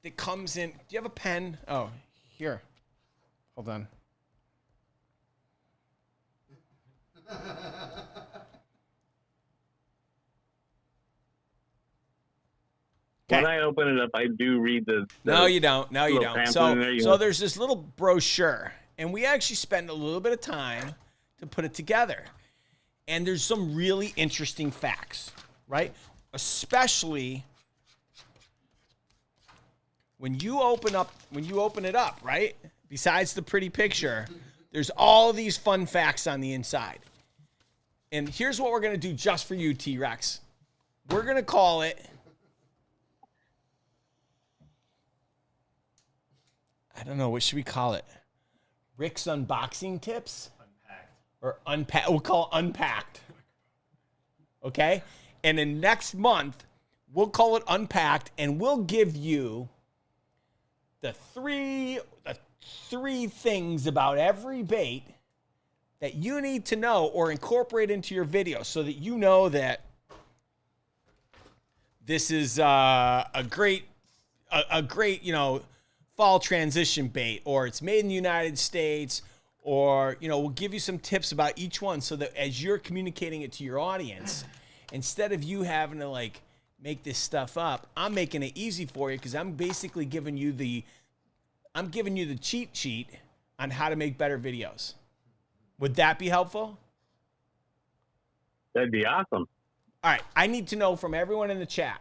that comes in. Do you have a pen? Oh, here. Hold on. When I open it up, I do read the No, you don't. No, you don't. There, so there's this little brochure, and we actually spend a little bit of time to put it together. And there's some really interesting facts, right? Especially when you open it up, right? Besides the pretty picture, there's all these fun facts on the inside. And here's what we're going to do just for you, TRex. We're going to call it, I don't know, what should we call it? Rick's Unboxing Tips? Or unpack. We'll call it Unpacked. Okay? And then next month, we'll call it Unpacked, and we'll give you the three things about every bait that you need to know or incorporate into your video so that you know that this is a great, fall transition bait, or it's made in the United States, or, we'll give you some tips about each one so that as you're communicating it to your audience, instead of you having to make this stuff up, I'm making it easy for you because I'm basically giving you the cheat sheet on how to make better videos. Would that be helpful? That'd be awesome. All right. I need to know from everyone in the chat,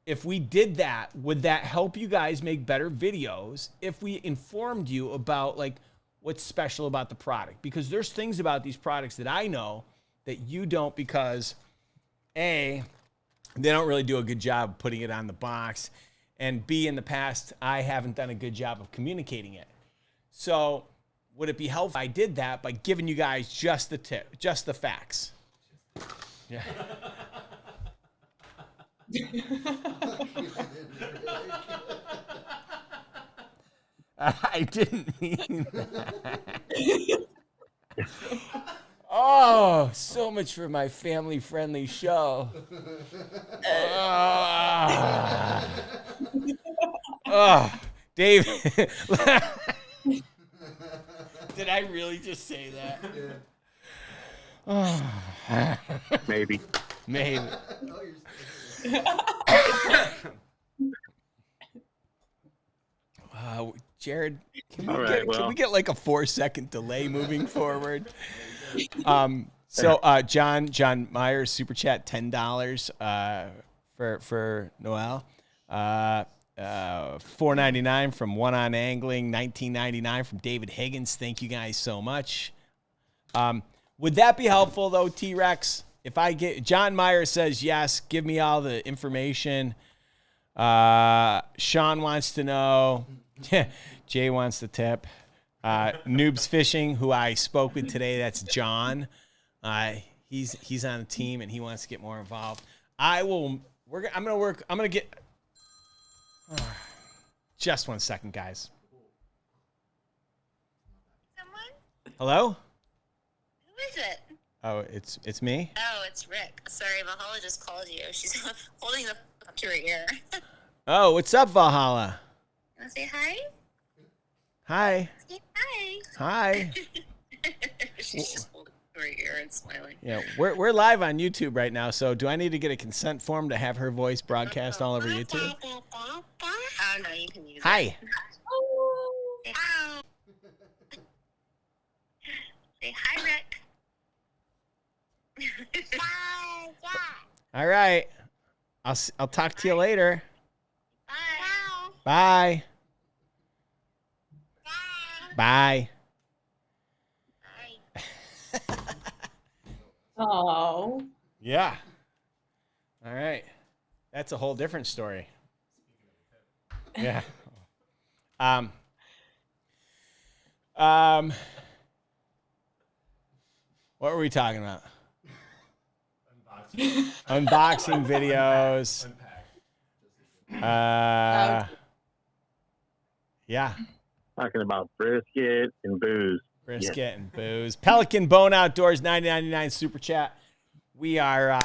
if we did that, would that help you guys make better videos if we informed you about like what's special about the product? Because there's things about these products that I know that you don't, because A, they don't really do a good job of putting it on the box, and B, in the past, I haven't done a good job of communicating it. So would it be helpful if I did that by giving you guys just the tip, just the facts? Yeah. I didn't mean that. Oh, so much for my family-friendly show. Oh, Dave. Did I really just say that? Yeah. Maybe. Maybe. Jared, can we get like a 4-second delay moving forward? So John Meyer super chat $10 for Noelle. $4.99 from One on Angling. $19.99 from David Higgins. Thank you guys so much. Would that be helpful though, TRex? If I get John Meyer says yes, give me all the information. Sean wants to know. Jay wants the tip. Noobs Fishing, who I spoke with today, that's John. He's on the team and he wants to get more involved. I'm gonna get just 1 second, guys. Someone? Hello? Who is it? Oh, it's me. Oh, it's Rick. Sorry, Valhalla just called you. She's holding the phone up to her ear. Oh, what's up, Valhalla? Want to say hi? Hi. Say hi. Hi. She's just holding it to her ear and smiling. Yeah, we're live on YouTube right now, so do I need to get a consent form to have her voice broadcast all over YouTube? Oh, no, you can use Hi. it. Oh. Say hi. Say hi, Rick. All right. I'll talk to you later. Bye. Bye. Bye. Oh. Yeah. All right. That's a whole different story. Yeah. What were we talking about? Unboxing videos. Yeah. Talking about brisket and booze. Brisket and booze. Pelican Bone Outdoors, $9.99 super chat. We are,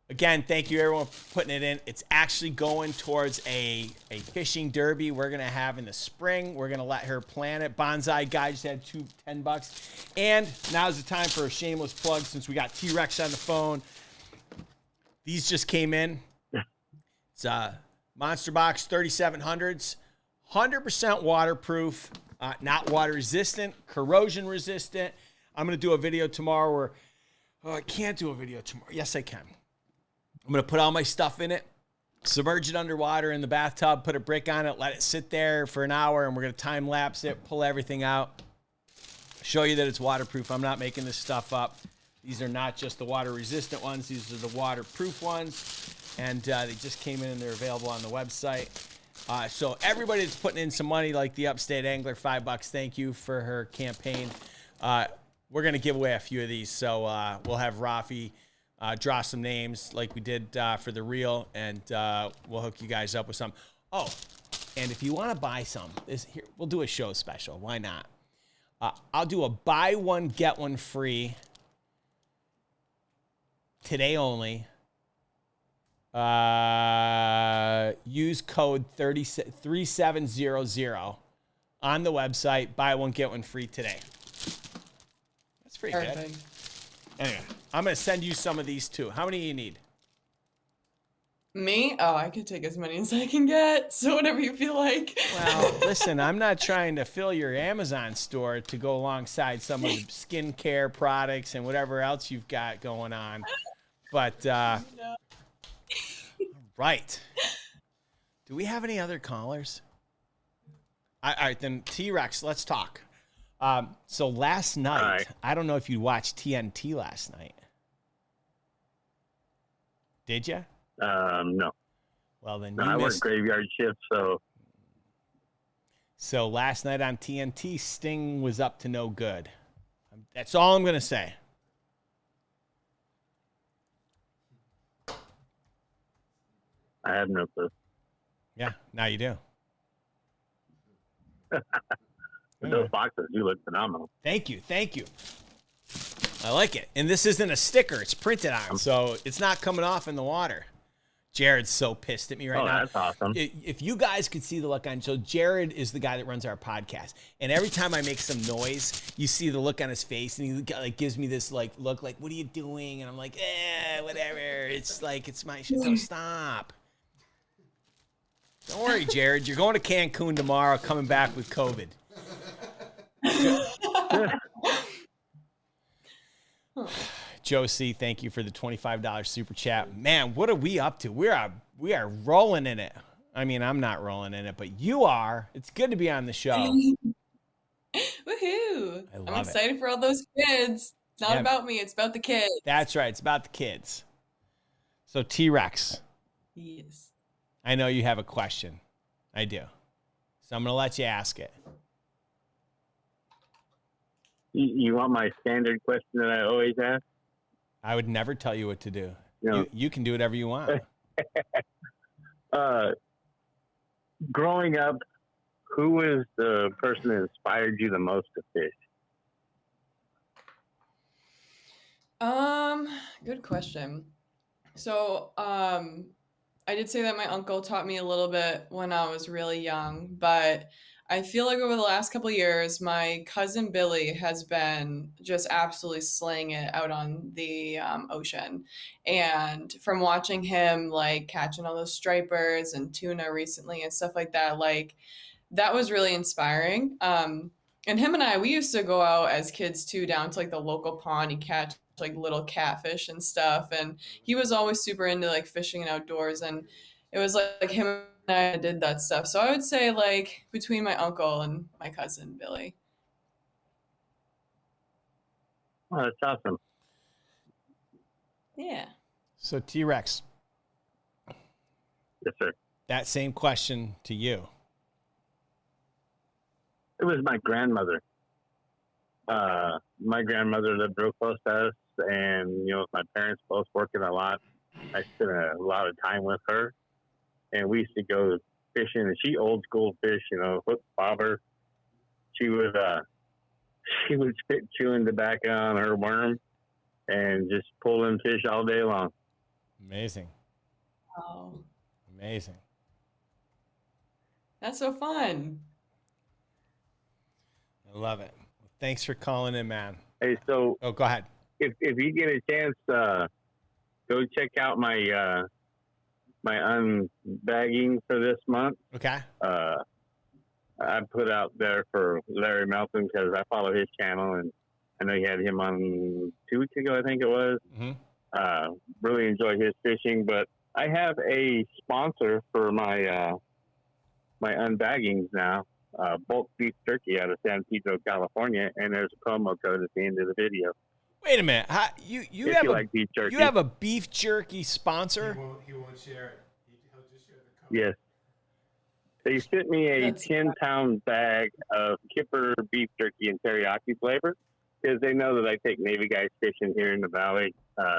again, thank you everyone for putting it in. It's actually going towards a fishing derby we're going to have in the spring. We're going to let her plan it. Bonsai Guy just had $10. And now's the time for a shameless plug since we got TRex on the phone. These just came in. It's Monster Box 3700s. 100% waterproof, not water resistant, corrosion resistant. I'm going to do a video tomorrow where, I can't do a video tomorrow. Yes, I can. I'm going to put all my stuff in it, submerge it underwater in the bathtub, put a brick on it, let it sit there for an hour, and we're going to time lapse it, pull everything out, show you that it's waterproof. I'm not making this stuff up. These are not just the water resistant ones. These are the waterproof ones. And they just came in and they're available on the website. So everybody that's putting in some money, like the Upstate Angler, $5, thank you for her campaign. We're going to give away a few of these. So we'll have Rafi draw some names like we did for the reel, and we'll hook you guys up with some. Oh, and if you want to buy some, here we'll do a show special. Why not? I'll do a buy one, get one free today only. Use code 3700 on the website. Buy one, get one free today. That's pretty good. Anyway, I'm going to send you some of these too. How many do you need? Me? Oh, I could take as many as I can get. So whatever you feel like. Well, listen, I'm not trying to fill your Amazon store to go alongside some of the skincare products and whatever else you've got going on. But, No. Right. Do we have any other callers? All right, then TRex, let's talk. So last night, right. I don't know if you watched TNT last night. Did you? No. Well, then No, you I work missed. graveyard shift, so So last night on TNT, Sting was up to no good. That's all I'm going to say. I have no clue. Yeah, now you do. But those boxes do look phenomenal. Thank you. Thank you. I like it. And this isn't a sticker. It's printed on, so it's not coming off in the water. Jared's so pissed at me right now. That's awesome. If you guys could see the look on, so Jared is the guy that runs our podcast, and every time I make some noise, you see the look on his face, and he like gives me this like look, like, "What are you doing?" And I'm like, whatever. It's like it's my shit. So stop. Don't worry, Jared. You're going to Cancun tomorrow, coming back with COVID. Josie, thank you for the $25 super chat. Man, what are we up to? We are rolling in it. I mean, I'm not rolling in it, but you are. It's good to be on the show. Woohoo! I'm love excited for all those kids. It's not about me, it's about the kids. That's right. It's about the kids. So TRex. Yes. I know you have a question. I do. So I'm going to let you ask it. You want my standard question that I always ask? I would never tell you what to do. No. You can do whatever you want. Growing up, who was the person that inspired you the most to fish? Good question. So, I did say that my uncle taught me a little bit when I was really young, but I feel like over the last couple of years, my cousin Billy has been just absolutely slaying it out on the ocean. And from watching him like catching all those stripers and tuna recently and stuff like that, like that was really inspiring. And him and I, we used to go out as kids too, down to like the local pond and catch like little catfish and stuff. And he was always super into like fishing and outdoors. And it was like him and I did that stuff. So I would say like between my uncle and my cousin Billy. Oh, that's awesome. Yeah. So TRex, Yes, sir. that same question to you. It was my grandmother. My grandmother lived real close to us, and with my parents both working a lot, I spent a lot of time with her, and we used to go fishing. And she old school fish, hook bobber. She would spit chewing tobacco on her worm, and just pulling fish all day long. Amazing. Oh, Amazing. that's so fun. I love it. Thanks for calling in, man. Hey, so Oh, go ahead. if you get a chance, go check out my my unbagging for this month. Okay. I put out there for Larry Melton because I follow his channel, and I know you had him on 2 weeks ago, I think it was. Mm-hmm. Really enjoy his fishing, but I have a sponsor for my my unbaggings now. Bulk beef jerky out of San Pedro, California, and there's a promo code at the end of the video. Wait a minute. If you like beef jerky. You have a beef jerky sponsor? He won't share it. He'll just share the code. Yes. They sent me a That's 10-pound bag of Kipper beef jerky and teriyaki flavor because they know that I take Navy guys fishing here in the valley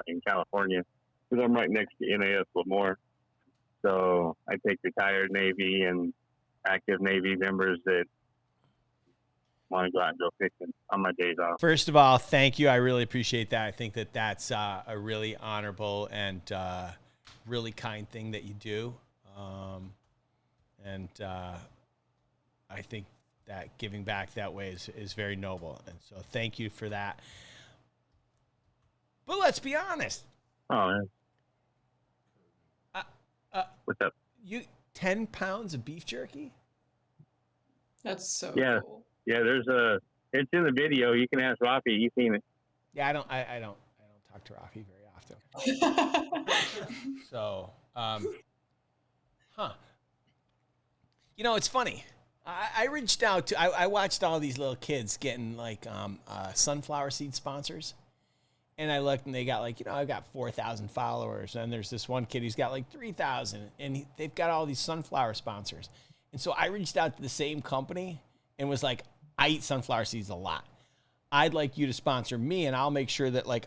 in California because I'm right next to NAS Lemoore. So I take retired Navy and active Navy members that want to go out and go fishing on my days off. First of all, thank you. I really appreciate that. I think that that's a really honorable and really kind thing that you do. And I think that giving back that way is very noble. And so thank you for that. But let's be honest. Oh, man. What's up? 10 pounds of beef jerky? That's so Yeah. cool. Yeah, it's in the video. You can ask Rafi. You've seen it. Yeah, I don't talk to Rafi very often. So, Huh. You know, it's funny. I reached out to, I watched all these little kids getting like sunflower seed sponsors. And I looked and they got like, I've got 4,000 followers. And there's this one kid who's got like 3,000. And they've got all these sunflower sponsors. And so I reached out to the same company and was like, I eat sunflower seeds a lot. I'd like you to sponsor me and I'll make sure that like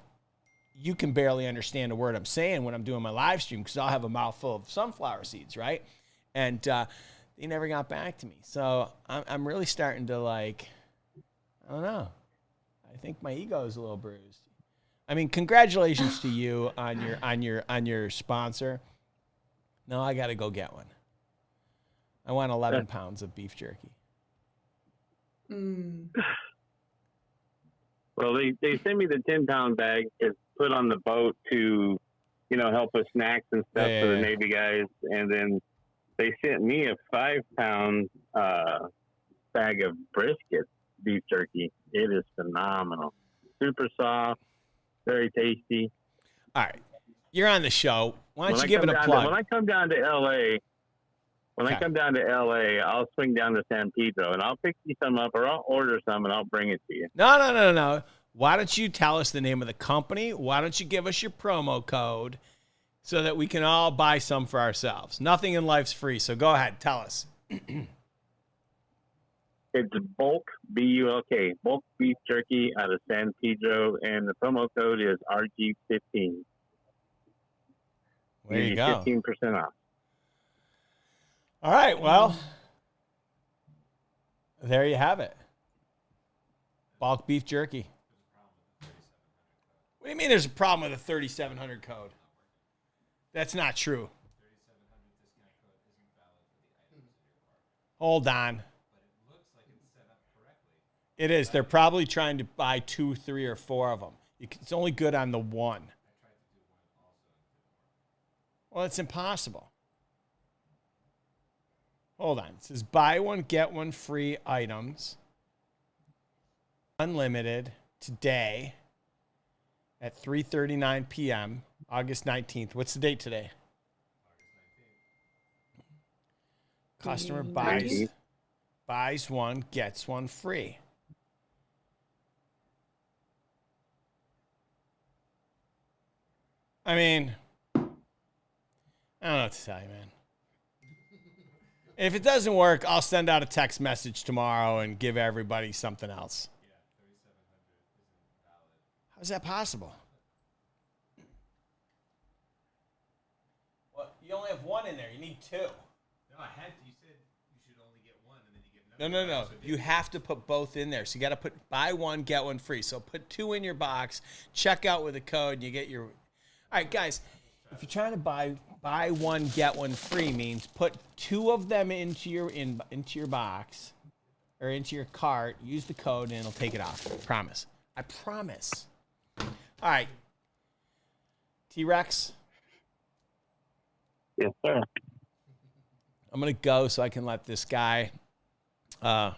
you can barely understand a word I'm saying when I'm doing my live stream because I'll have a mouthful of sunflower seeds, right? And they never got back to me. So I'm really starting to like, I don't know. I think my ego is a little bruised. I mean, congratulations to you on your sponsor. No, I got to go get one. I want 11 pounds of beef jerky. Mm. Well, they sent me the 10-pound bag. It's put on the boat to, help with snacks and stuff for the Navy guys. And then they sent me a 5-pound bag of brisket beef jerky. It is phenomenal. Super soft, very tasty. All right. You're on the show. Why don't you give it a plug? When I come down to L.A., I'll swing down to San Pedro, and I'll pick you some up, or I'll order some, and I'll bring it to you. No. Why don't you tell us the name of the company? Why don't you give us your promo code so that we can all buy some for ourselves? Nothing in life's free, so go ahead. Tell us. It's Bulk, B-U-L-K, Bulk Beef Jerky out of San Pedro, and the promo code is RG15. There you go. 15% off. All right, well, there you have it. Bulk beef jerky. What do you mean there's a problem with a 3700 code? That's not true. Hold on. It is. They're probably trying to buy 2, 3, or 4 of them. It's only good on the one. Well, it's impossible. Hold on. It says buy one, get one free items. Unlimited today at 3:39 p.m., August 19th. What's the date today? Customer buys one, gets one free. I mean, I don't know what to tell you, man. If it doesn't work, I'll send out a text message tomorrow and give everybody something else. How's that possible? Well, you only have one in there. You need 2. No, I had to. You said you should only get one, and then you get another. No. You have to put both in there. So you got to put buy one, get one free. So put 2 in your box, check out with a code, and you get your... All right, guys, if you're trying to buy one, get one free means put 2 of them into your box or into your cart, use the code, and it'll take it off. I promise. All right. TRex? Yes, sir. I'm going to go so I can let this guy from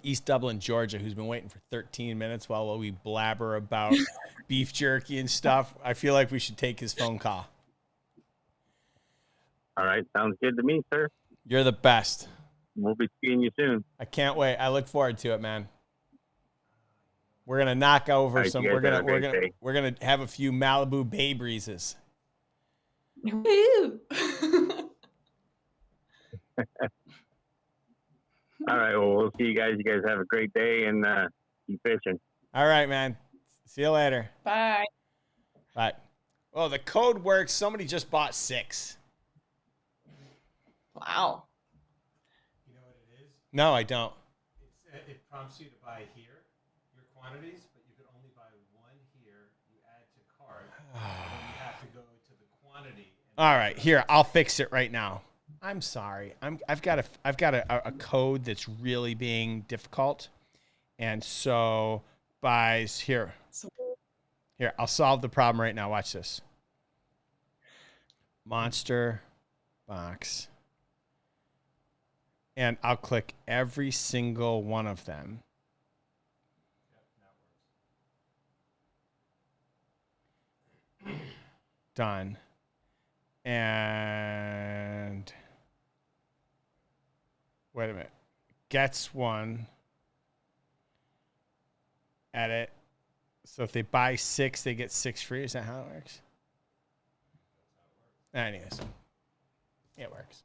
East Dublin, Georgia, who's been waiting for 13 minutes while we blabber about beef jerky and stuff. I feel like we should take his phone call. All right. Sounds good to me, sir. You're the best. We'll be seeing you soon. I can't wait. I look forward to it, man. We're gonna knock over right, some. We're gonna have a few Malibu Bay Breezes. Woo! All right. Well, we'll see you guys. You guys have a great day and keep fishing. All right, man. See you later. Bye. Bye. Well, the code works. Somebody just bought 6. Wow. You know what it is? No, I don't. It prompts you to buy here your quantities, but you can only buy one here. You add to cart, and then you have to go to the quantity. All right, here, I'll fix it right now. I'm sorry. I've got a code that's really being difficult, and so buys here. Here, I'll solve the problem right now. Watch this. Monster box. And I'll click every single one of them. Done. And Wait a minute. Gets one. Edit. So if they buy 6, they get 6 free. Is that how it works? Anyways, it works.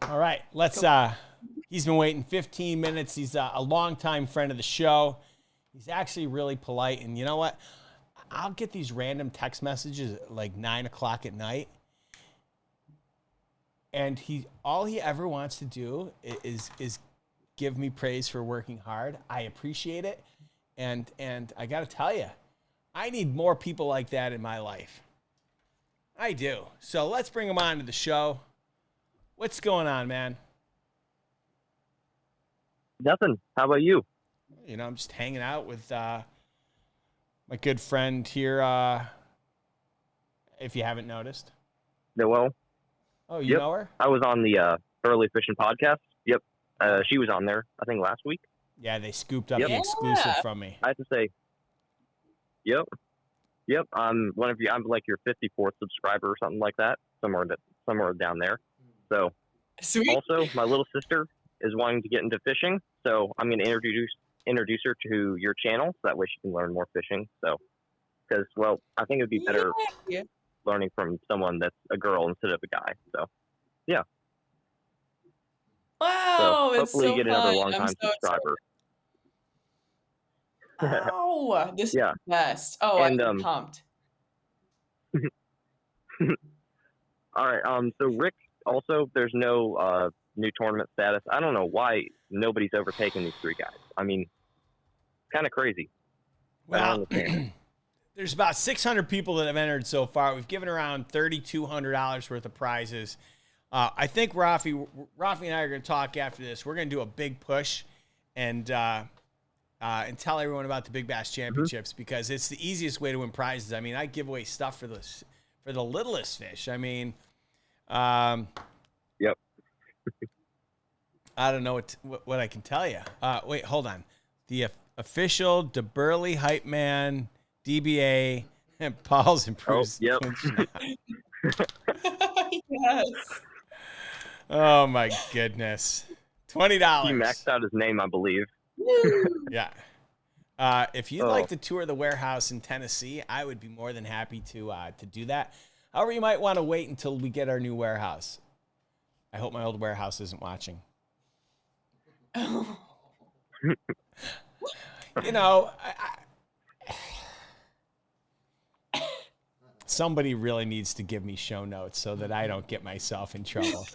All right, let's. He's been waiting 15 minutes. He's a longtime friend of the show. He's actually really polite, and you know what? I'll get these random text messages at like 9 o'clock at night, and all he ever wants to do is give me praise for working hard. I appreciate it, and I got to tell you, I need more people like that in my life. I do. So let's bring him on to the show. What's going on, man? Nothing. How about you? You know, I'm just hanging out with my good friend here, if you haven't noticed. Noelle. Oh, you Yep. know her? I was on the Early Fishing podcast. Yep. She was on there, I think, last week. Yeah, they scooped up Yep. the exclusive from me. I have to say, yep. I'm one of you. I'm like your 54th subscriber or something like that, somewhere down there. So, Sweet. also, my little sister is wanting to get into fishing, so I'm going to introduce her to your channel, so that way she can learn more fishing. So, because I think it would be better Yeah. learning from someone that's a girl instead of a guy. So, yeah. Wow, So it's hopefully so you get another fun. long-time I'm so subscriber. excited. Oh, this Yeah. is the best. Oh, And, I'm pumped. All right. So Rick, also, there's no new tournament status. I don't know why nobody's overtaken these 3 guys. I mean, kind of crazy. I don't Well, understand. there's about 600 people that have entered so far. We've given around $3,200 worth of prizes. I think Rafi and I are going to talk after this. We're going to do a big push and tell everyone about the Big Bass Championships because it's the easiest way to win prizes. I mean, I give away stuff for the littlest fish. I mean, Yep. I don't know what I can tell you. Wait, hold on. The official DeBurley Hype Man, DBA, and Paul's improves. yep. Yes. Oh my goodness. $20. He maxed out his name, I believe. Yeah. If you'd like to tour the warehouse in Tennessee, I would be more than happy to do that. However, you might want to wait until we get our new warehouse. I hope my old warehouse isn't watching. You know, somebody really needs to give me show notes so that I don't get myself in trouble.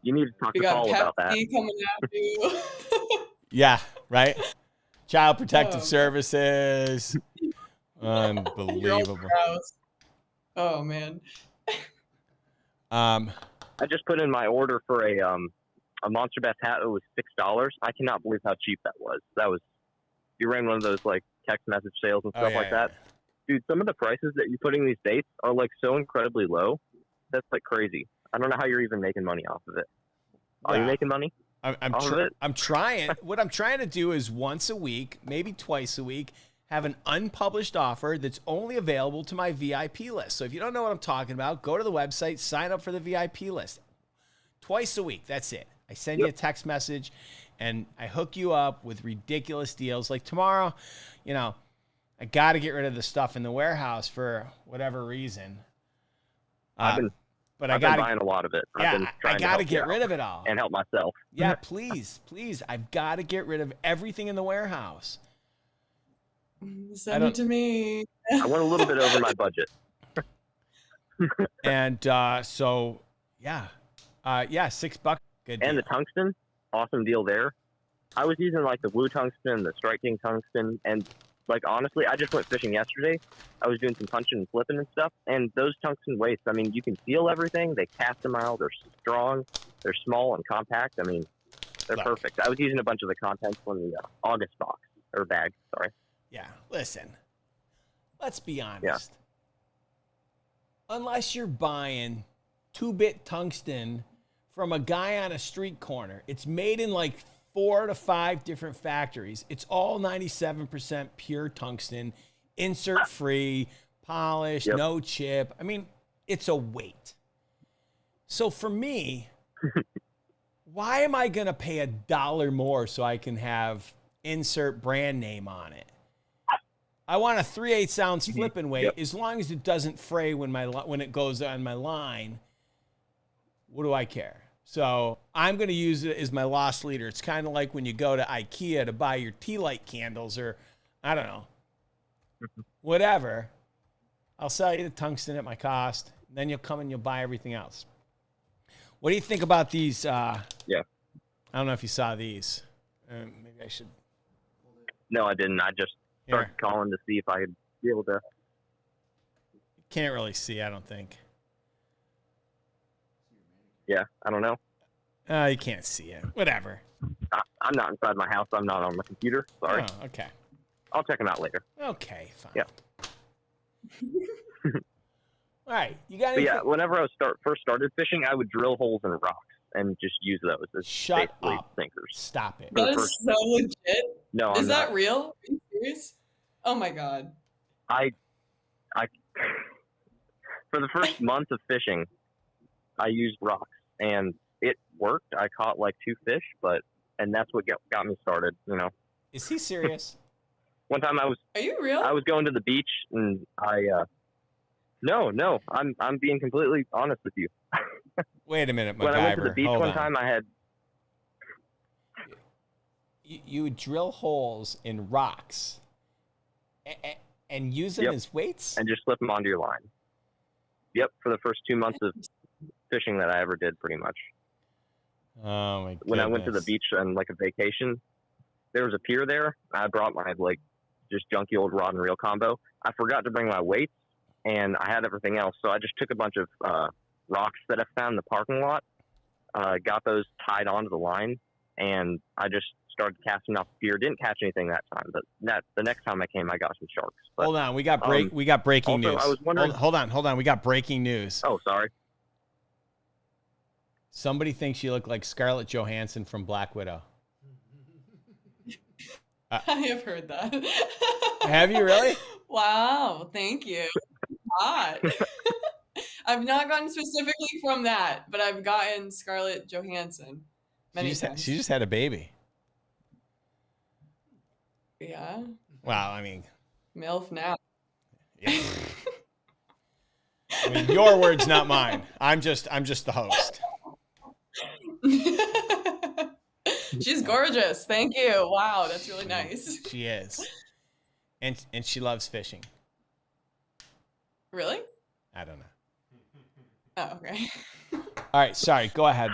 You need to talk We to got Paul about that. Pepsi coming after you. Yeah, right? Child Protective Oh. Services. You're all Unbelievable. gross. Oh man. I just put in my order for a Monster Bass hat. It was $6. I cannot believe how cheap that was. You ran one of those like text message sales and stuff like that. Dude, some of the prices that you're putting these dates are like so incredibly low. That's like crazy. I don't know how you're even making money off of it. Are you making money? I'm trying. What I'm trying to do is once a week, maybe twice a week, have an unpublished offer that's only available to my VIP list. So if you don't know what I'm talking about, go to the website, sign up for the VIP list. Twice a week, that's it. I send you a text message, and I hook you up with ridiculous deals. Like tomorrow, you know, I got to get rid of the stuff in the warehouse for whatever reason. I've been buying a lot of it. Yeah, I got to get rid of it all. And help myself. Yeah, please. I've got to get rid of everything in the warehouse. Send it to me. I went a little bit over my budget. And so, yeah, $6. Good deal. And the tungsten, awesome deal there. I was using like the blue tungsten, the Strike King tungsten, and like honestly, I just went fishing yesterday. I was doing some punching and flipping and stuff, and those tungsten weights, I mean, you can feel everything. They cast a mile. They're strong. They're small and compact. I mean, they're perfect. I was using a bunch of the contents from the August box or bag. Sorry. Yeah, listen. Let's be honest. Yeah. Unless you're buying 2-bit tungsten from a guy on a street corner, it's made in like 4 to 5 different factories. It's all 97% pure tungsten, insert free, polished, no chip. I mean, it's a weight. So for me, Why am I going to pay $1 more so I can have insert brand name on it? I want a 3/8 ounce flipping weight as long as it doesn't fray when it goes on my line. What do I care? So I'm going to use it as my loss leader. It's kind of like when you go to IKEA to buy your tea light candles or, I don't know, whatever. I'll sell you the tungsten at my cost. Then you'll come and you'll buy everything else. What do you think about these? I don't know if you saw these. Maybe I should. No, I didn't. I just started calling to see if I could be able to. Can't really see, I don't think. Yeah, I don't know. You can't see it. Whatever. I'm not inside my house. I'm not on my computer. Sorry. Oh, okay. I'll check them out later. Okay, fine. Yeah. All right. You got But anything? yeah, whenever I first started fishing, I would drill holes in rocks and just use those as basically sinkers. Stop it. That is so legit. No, Is that not. real? Are you serious? Oh my god. I for the first month of fishing, I used rocks and it worked. I caught like 2 fish, and that's what got me started. You know. Is he serious? One time Are you real? I was going to the beach and No, I'm being completely honest with you. Wait a minute, MacGyver. When I went to the beach one time, I had. You would drill holes in rocks and use them as weights? And just slip them onto your line. Yep, for the first 2 months of fishing that I ever did, pretty much. Oh, my goodness. When I went to the beach on, like, a vacation, there was a pier there. I brought my, like, just junky old rod and reel combo. I forgot to bring my weights, and I had everything else, so I just took a bunch of rocks that I found in the parking lot, got those tied onto the line, and I just started casting off the pier. Didn't catch anything that time, but the next time I came, I got some sharks. But, hold on, we got breaking news. I was wondering. Hold on, we got breaking news. Oh, sorry. Somebody thinks you look like Scarlett Johansson from Black Widow. I have heard that. Have you really? Wow, thank you. Hot. I've not gotten specifically from that, but I've gotten Scarlett Johansson many times. She just had a baby. Yeah. Wow, I mean. MILF now. Yeah. I mean, your words, not mine. I'm just the host. She's gorgeous. Thank you. Wow, that's really nice. She is. And she loves fishing. Really? I don't know. Oh, okay. All right, sorry. Go ahead.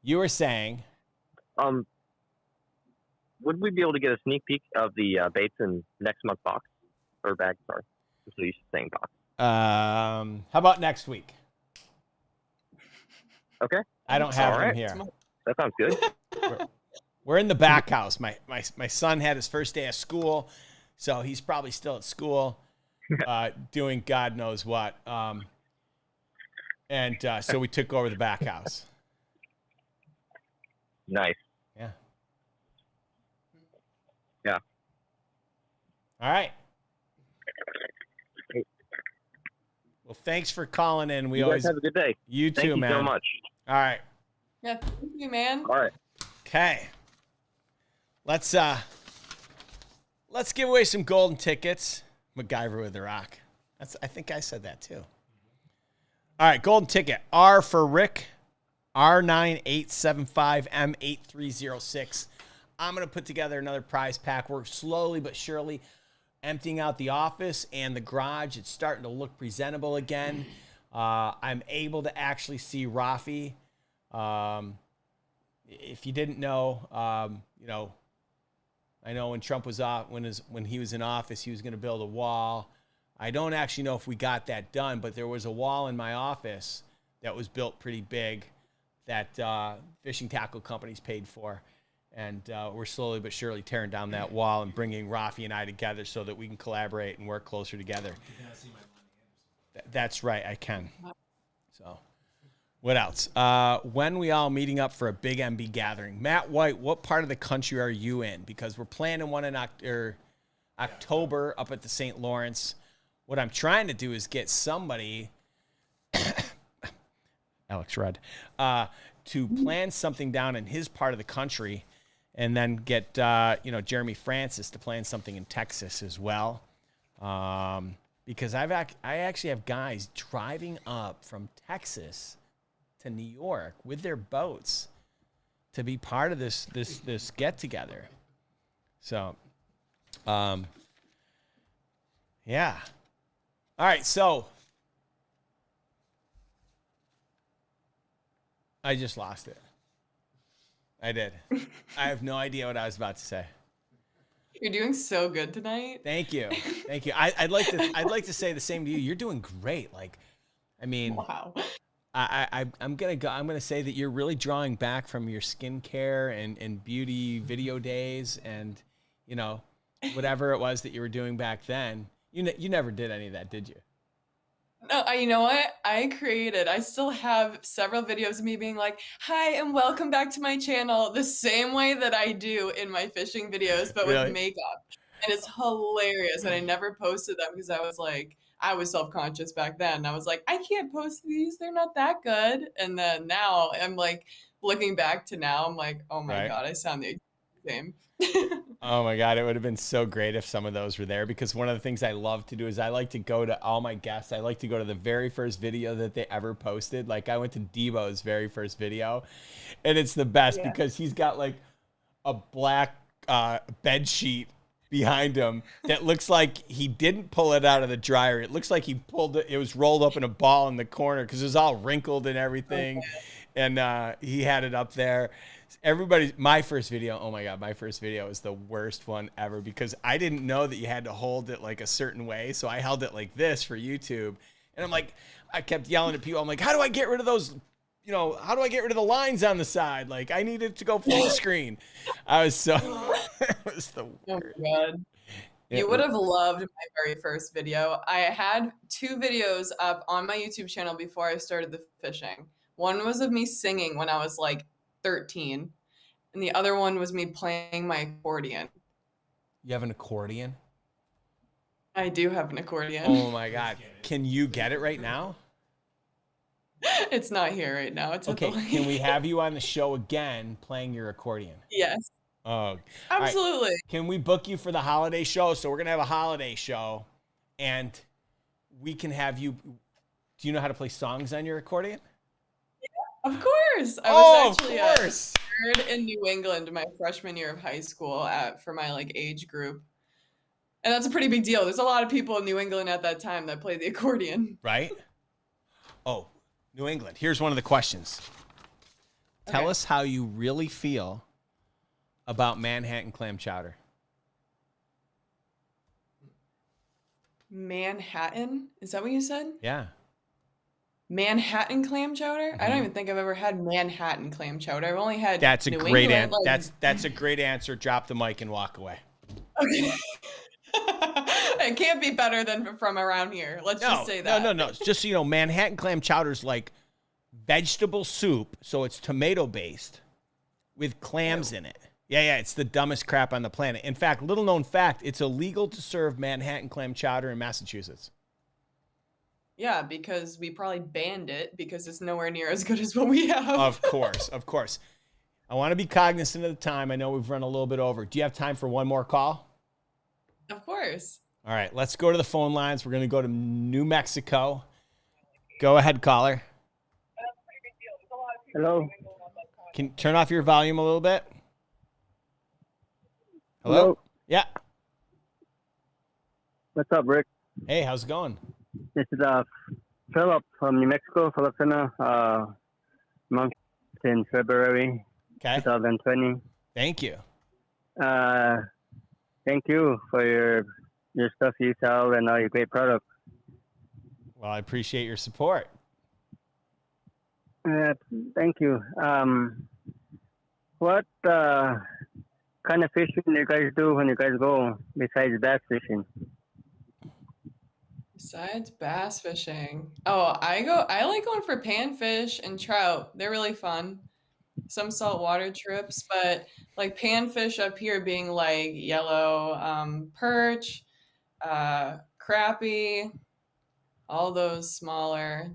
You were saying. Would we be able to get a sneak peek of the baits in next month's box or bag? Sorry, just used to saying box. How about next week? Okay. I don't have them here. That sounds good. We're in the back house. My son had his first day of school, so he's probably still at school, doing God knows what. So we took over the back house. Nice. Yeah. Yeah. All right. Well, thanks for calling in. You guys have a good day. You too, Thank you man. so much. All right. Yeah, thank you, man. All right. Okay. Let's give away some golden tickets. MacGyver with the rock. I think I said that too. All right, golden ticket. R for Rick. R9875M8306. I'm going to put together another prize pack. We're slowly but surely emptying out the office and the garage. It's starting to look presentable again. I'm able to actually see Rafi. If you didn't know, I know when Trump was off, when he was in office, he was going to build a wall. I don't actually know if we got that done, but there was a wall in my office that was built pretty big that fishing tackle companies paid for. And we're slowly but surely tearing down that wall and bringing Rafi and I together so that we can collaborate and work closer together. That's right, I can. So, what else? When we all meeting up for a big MB gathering? Matt White, what part of the country are you in? Because we're planning one in October up at the St. Lawrence. What I'm trying to do is get somebody. Alex Rudd, to plan something down in his part of the country, and then get Jeremy Francis to plan something in Texas as well. Because I actually have guys driving up from Texas to New York with their boats to be part of this get together. So, yeah. All right, so I just lost it. I did. I have no idea what I was about to say. You're doing so good tonight. Thank you. Thank you. I'd like to say the same to you. You're doing great. Like, I mean, Wow. I'm gonna say that you're really drawing back from your skincare and beauty video days, and whatever it was that you were doing back then. You never did any of that, did you? No, you know what? I still have several videos of me being like, hi, and welcome back to my channel, the same way that I do in my fishing videos, but Really? with makeup. And it's hilarious. And I never posted them because I was self-conscious back then. I was like, I can't post these. They're not that good. And then now I'm like, looking back to now, I'm like, oh my Right. God, I sound the exact same. Oh my God, it would have been so great if some of those were there, because one of the things I love to do is I like to go to all my guests. I like to go to the very first video that they ever posted. Like I went to Debo's very first video, and it's the best because he's got like a black bed sheet behind him that looks like he didn't pull it out of the dryer. It looks like he pulled it. It was rolled up in a ball in the corner because it was all wrinkled and everything. And he had it up there. My first video, oh my God, my first video was the worst one ever because I didn't know that you had to hold it like a certain way. So I held it like this for YouTube. And I'm like, I kept yelling at people. I'm like, how do I get rid of those? How do I get rid of the lines on the side? Like I needed to go full screen. I was so, it was the worst. Oh my God. You would have loved my very first video. I had 2 videos up on my YouTube channel before I started the fishing. One was of me singing when I was like 13, and the other one was me playing my accordion. You have an accordion? I do have an accordion. Oh my God. Can you get it right now? It's not here right now. It's okay. at the lake. Can we have you on the show again playing your accordion? Yes. Oh, absolutely. Right. Can we book you for the holiday show? So we're going to have a holiday show, and we can have you. Do you know how to play songs on your accordion? Yeah, of course. I was actually of course. third in New England my freshman year of high school for my like age group. And that's a pretty big deal. There's a lot of people in New England at that time that play the accordion. Right? Oh, New England. Here's one of the questions. Tell us how you really feel about Manhattan clam chowder. Manhattan? Is that what you said? Yeah. Manhattan clam chowder? Mm-hmm. I don't even think I've ever had Manhattan clam chowder. I've only had That's a New great England, answer. That's a great answer. Drop the mic and walk away. Okay. It can't be better than from around here. Let's just say that. No. Just so you know, Manhattan clam chowder is like vegetable soup, so it's tomato based with clams in it. Yeah, it's the dumbest crap on the planet. In fact, little known fact, it's illegal to serve Manhattan clam chowder in Massachusetts. Yeah, because we probably banned it because it's nowhere near as good as what we have. Of course. I want to be cognizant of the time. I know we've run a little bit over. Do you have time for one more call? Of course. All right, let's go to the phone lines. We're going to go to New Mexico. Go ahead, caller. Hello. Can you turn off your volume a little bit? Hello? Yeah. What's up, Rick? Hey, how's it going? This is Philip from New Mexico, Filipino, month in February 2020. Thank you. Thank you for your stuff you sell and all your great products. Well, I appreciate your support. Thank you. What kind of fishing do you guys do when you guys go besides bass fishing? Besides bass fishing. Oh, I like going for panfish and trout. They're really fun. Some saltwater trips, but like panfish up here being like yellow perch, crappie, all those smaller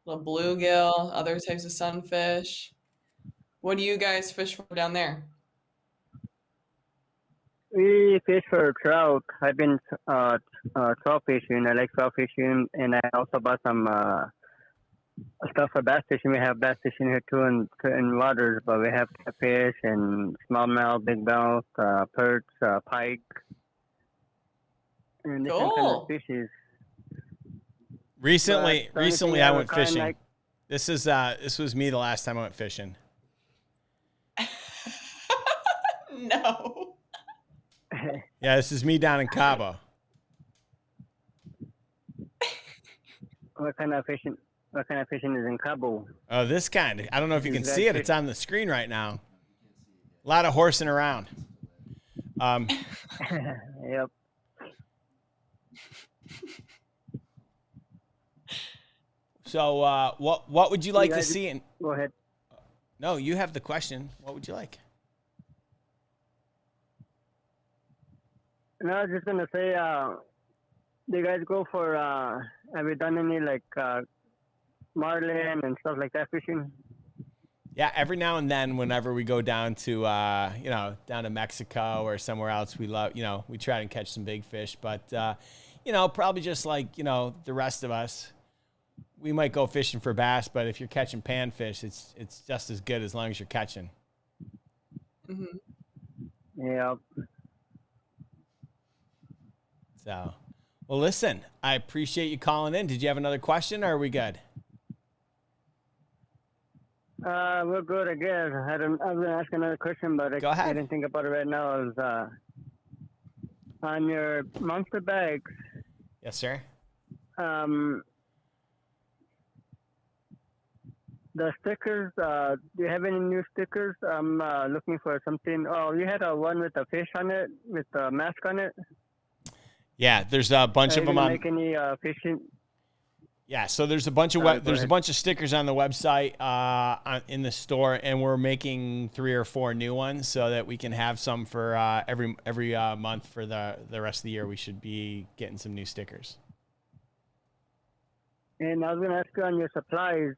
little bluegill, other types of sunfish. What do you guys fish for down there? We fish for trout. I've been trout fishing. I like trout fishing, and I also bought some stuff for bass fishing. We have bass fishing here too in certain waters, but we have catfish and smallmouth, big mouth, perch, pike, and different kind of Cool. species. Recently, But the only recently thing I I went would kinda fishing. like- This was me the last time I went fishing. No. Yeah, this is me down in Cabo. What kind of fishing? What kind of fishing is in Cabo? Oh, this kind. I don't know if you can Is that see it. fish- It's on the screen right now. A lot of horsing around. Yep. So, what would you like to guys- see? In, Go ahead. no, you have the question. What would you like? No, I was just gonna say, do you guys go for? Have you done any like marlin and stuff like that fishing? Yeah, every now and then, whenever we go down to, down to Mexico or somewhere else, we love, we try and catch some big fish. But, probably just like, the rest of us, we might go fishing for bass. But if you're catching panfish, it's just as good as long as you're catching. Mhm. Yeah. So, well, listen, I appreciate you calling in. Did you have another question, or are we good? We're good, I guess. I was gonna ask another question, but Go ahead. I didn't think about it right now. It was, on your monster bags, Yes, sir. the stickers, do you have any new stickers? I'm looking for something. Oh, you had a one with a fish on it, with a mask on it. Yeah, there's a bunch Are of you them gonna on. make any fishing? Yeah, so there's a bunch of Sorry, go there's a ahead. bunch of stickers on the website in the store, and we're making 3 or 4 new ones so that we can have some for every month for the rest of the year. We should be getting some new stickers. And I was gonna ask you on your supplies,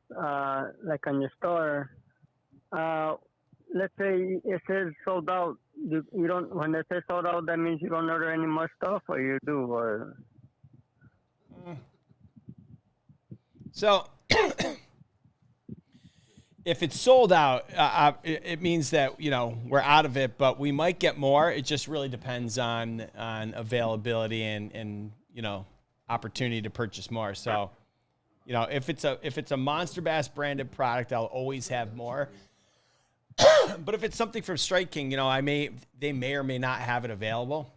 like on your store. Let's say it says sold out. You don't. When it says sold out, that means you don't order any more stuff, or you do, or So if it's sold out, it means that we're out of it, but we might get more. It just really depends on availability and opportunity to purchase more. So if it's a Monster Bass branded product, I'll always have more. But if it's something from Strike King, they may or may not have it available.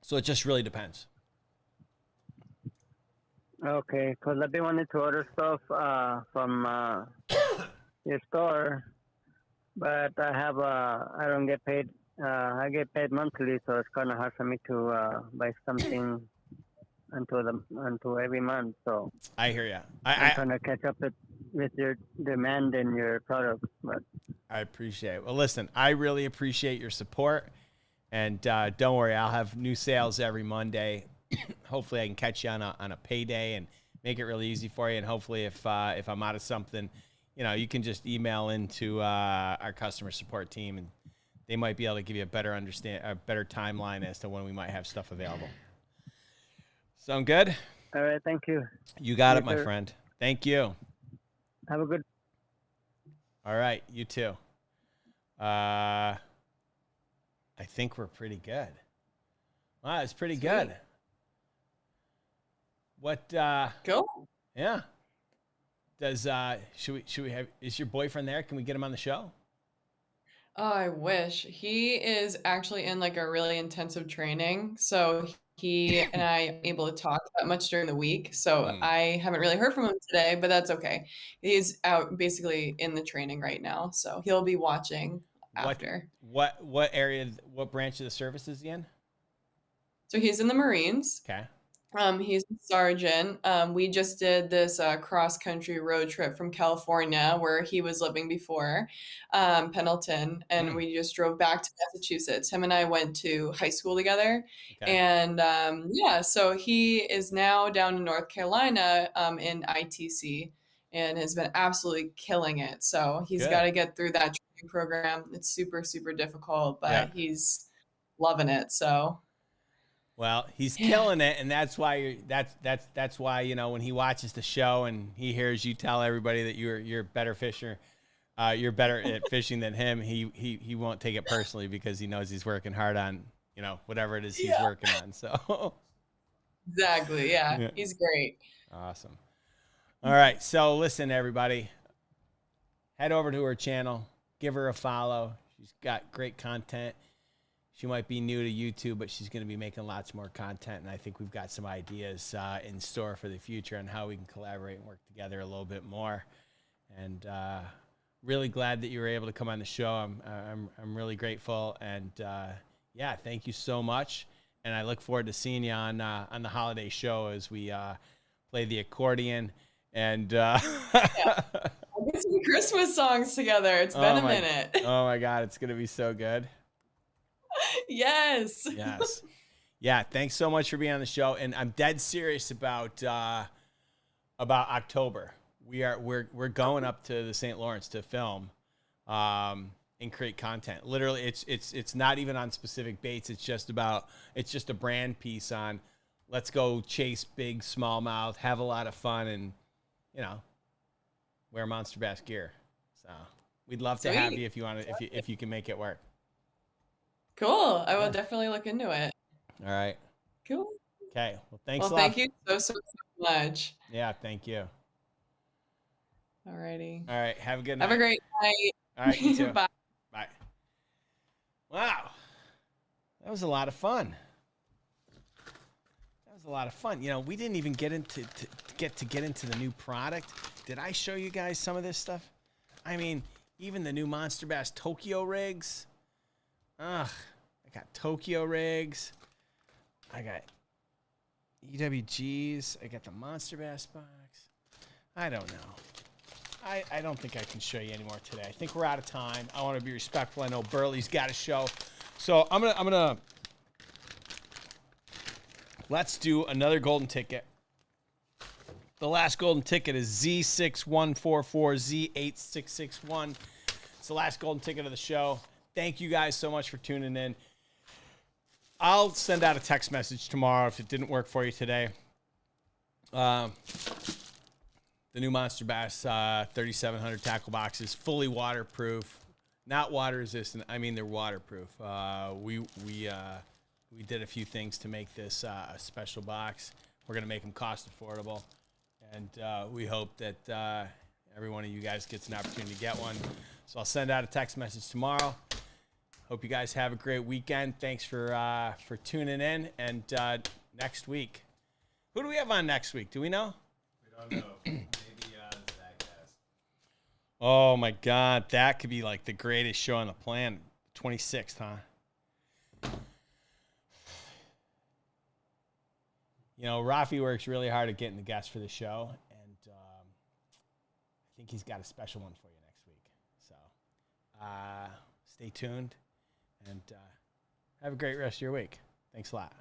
So it just really depends. okay? Because I've been wanting to order stuff from your store, but I don't get paid. I get paid monthly, so it's kind of hard for me to buy something until every month. So I hear you. I'm trying to catch up with your demand and your product. But I appreciate it. Well, listen, I really appreciate your support. And don't worry, I'll have new sales every Monday. Hopefully I can catch you on a payday and make it really easy for you. And hopefully if I'm out of something, you can just email into our customer support team, and they might be able to give you a better timeline as to when we might have stuff available. Sound good? all right, thank you. You got Yes, it, my sir. friend. Thank you. Have a good. All right, you too. I think we're pretty good. Wow, it's pretty Sweet. good. What? Go. Yeah. Does should we have? Is your boyfriend there? Can we get him on the show? Oh, I wish. He is actually in like a really intensive training. So he and I are able to talk that much during the week. So Mm. I haven't really heard from him today, but that's okay. He's out basically in the training right now. So he'll be watching after. What area? What branch of the service is he in? So he's in the Marines. Okay. He's a sergeant. We just did this cross-country road trip from California, where he was living before, Pendleton, and we just drove back to Massachusetts. Him and I went to high school together, Okay. and so he is now down in North Carolina in ITC, and has been absolutely killing it. So he's Good. got to get through that training program. It's super, super difficult, but Yeah. he's loving it. So Well, he's killing it, and that's why that's why, you know, when he watches the show and he hears you tell everybody that you're a better fisher, you're better at fishing than him, he won't take it personally because he knows he's working hard on, you know, whatever it is he's working on. So exactly, yeah, Yeah. he's great. Awesome. All right, so listen, everybody, head over to her channel, give her a follow. She's got great content. She might be new to YouTube, but she's going to be making lots more content, and I think we've got some ideas in store for the future on how we can collaborate and work together a little bit more. And really glad that you were able to come on the show. I'm really grateful, and yeah, thank you so much. And I look forward to seeing you on the holiday show as we play the accordion and We'll get some Christmas songs together. It's been a minute. Oh my God, it's gonna be so good. Yes. Yes. Yeah, thanks so much for being on the show, and I'm dead serious about October. We're going up to the St. Lawrence to film and create content. Literally, it's not even on specific baits. It's just a brand piece on let's go chase big smallmouth, have a lot of fun, and you know, wear Monster Bass gear. So we'd love to have you if you want to, if you can make it work. Cool. I will definitely look into it. All right. Cool. Okay. Well, thanks a lot. Thank you so much. Yeah, thank you. Alrighty. All right. Have a good night. Have a great night. All right. You too. Bye. Bye. Wow. That was a lot of fun. That was a lot of fun. You know, we didn't even get into the new product. Did I show you guys some of this stuff? I mean, even the new Monster Bass Tokyo rigs. Ugh. I got Tokyo rigs. I got EWGs. I got the Monster Bass box. I don't know. I don't think I can show you anymore today. I think we're out of time. I want to be respectful. I know Burley's got a show. So I'm gonna let's do another golden ticket. The last golden ticket is Z6144Z8661. It's the last golden ticket of the show. Thank you guys so much for tuning in. I'll send out a text message tomorrow if it didn't work for you today. The new Monster Bass 3700 tackle boxes, fully waterproof, not water resistant. I mean, they're waterproof. We did a few things to make this a special box. We're gonna make them cost affordable, and we hope that every one of you guys gets an opportunity to get one. So I'll send out a text message tomorrow. Hope you guys have a great weekend. Thanks for tuning in. And next week, who do we have on next week? Do we know? We don't know. Maybe Zagcast. Oh my God, that could be like the greatest show on the planet. 26th, huh? You know, Rafi works really hard at getting the guests for the show, and I think he's got a special one for you next week. So stay tuned, and have a great rest of your week. Thanks a lot.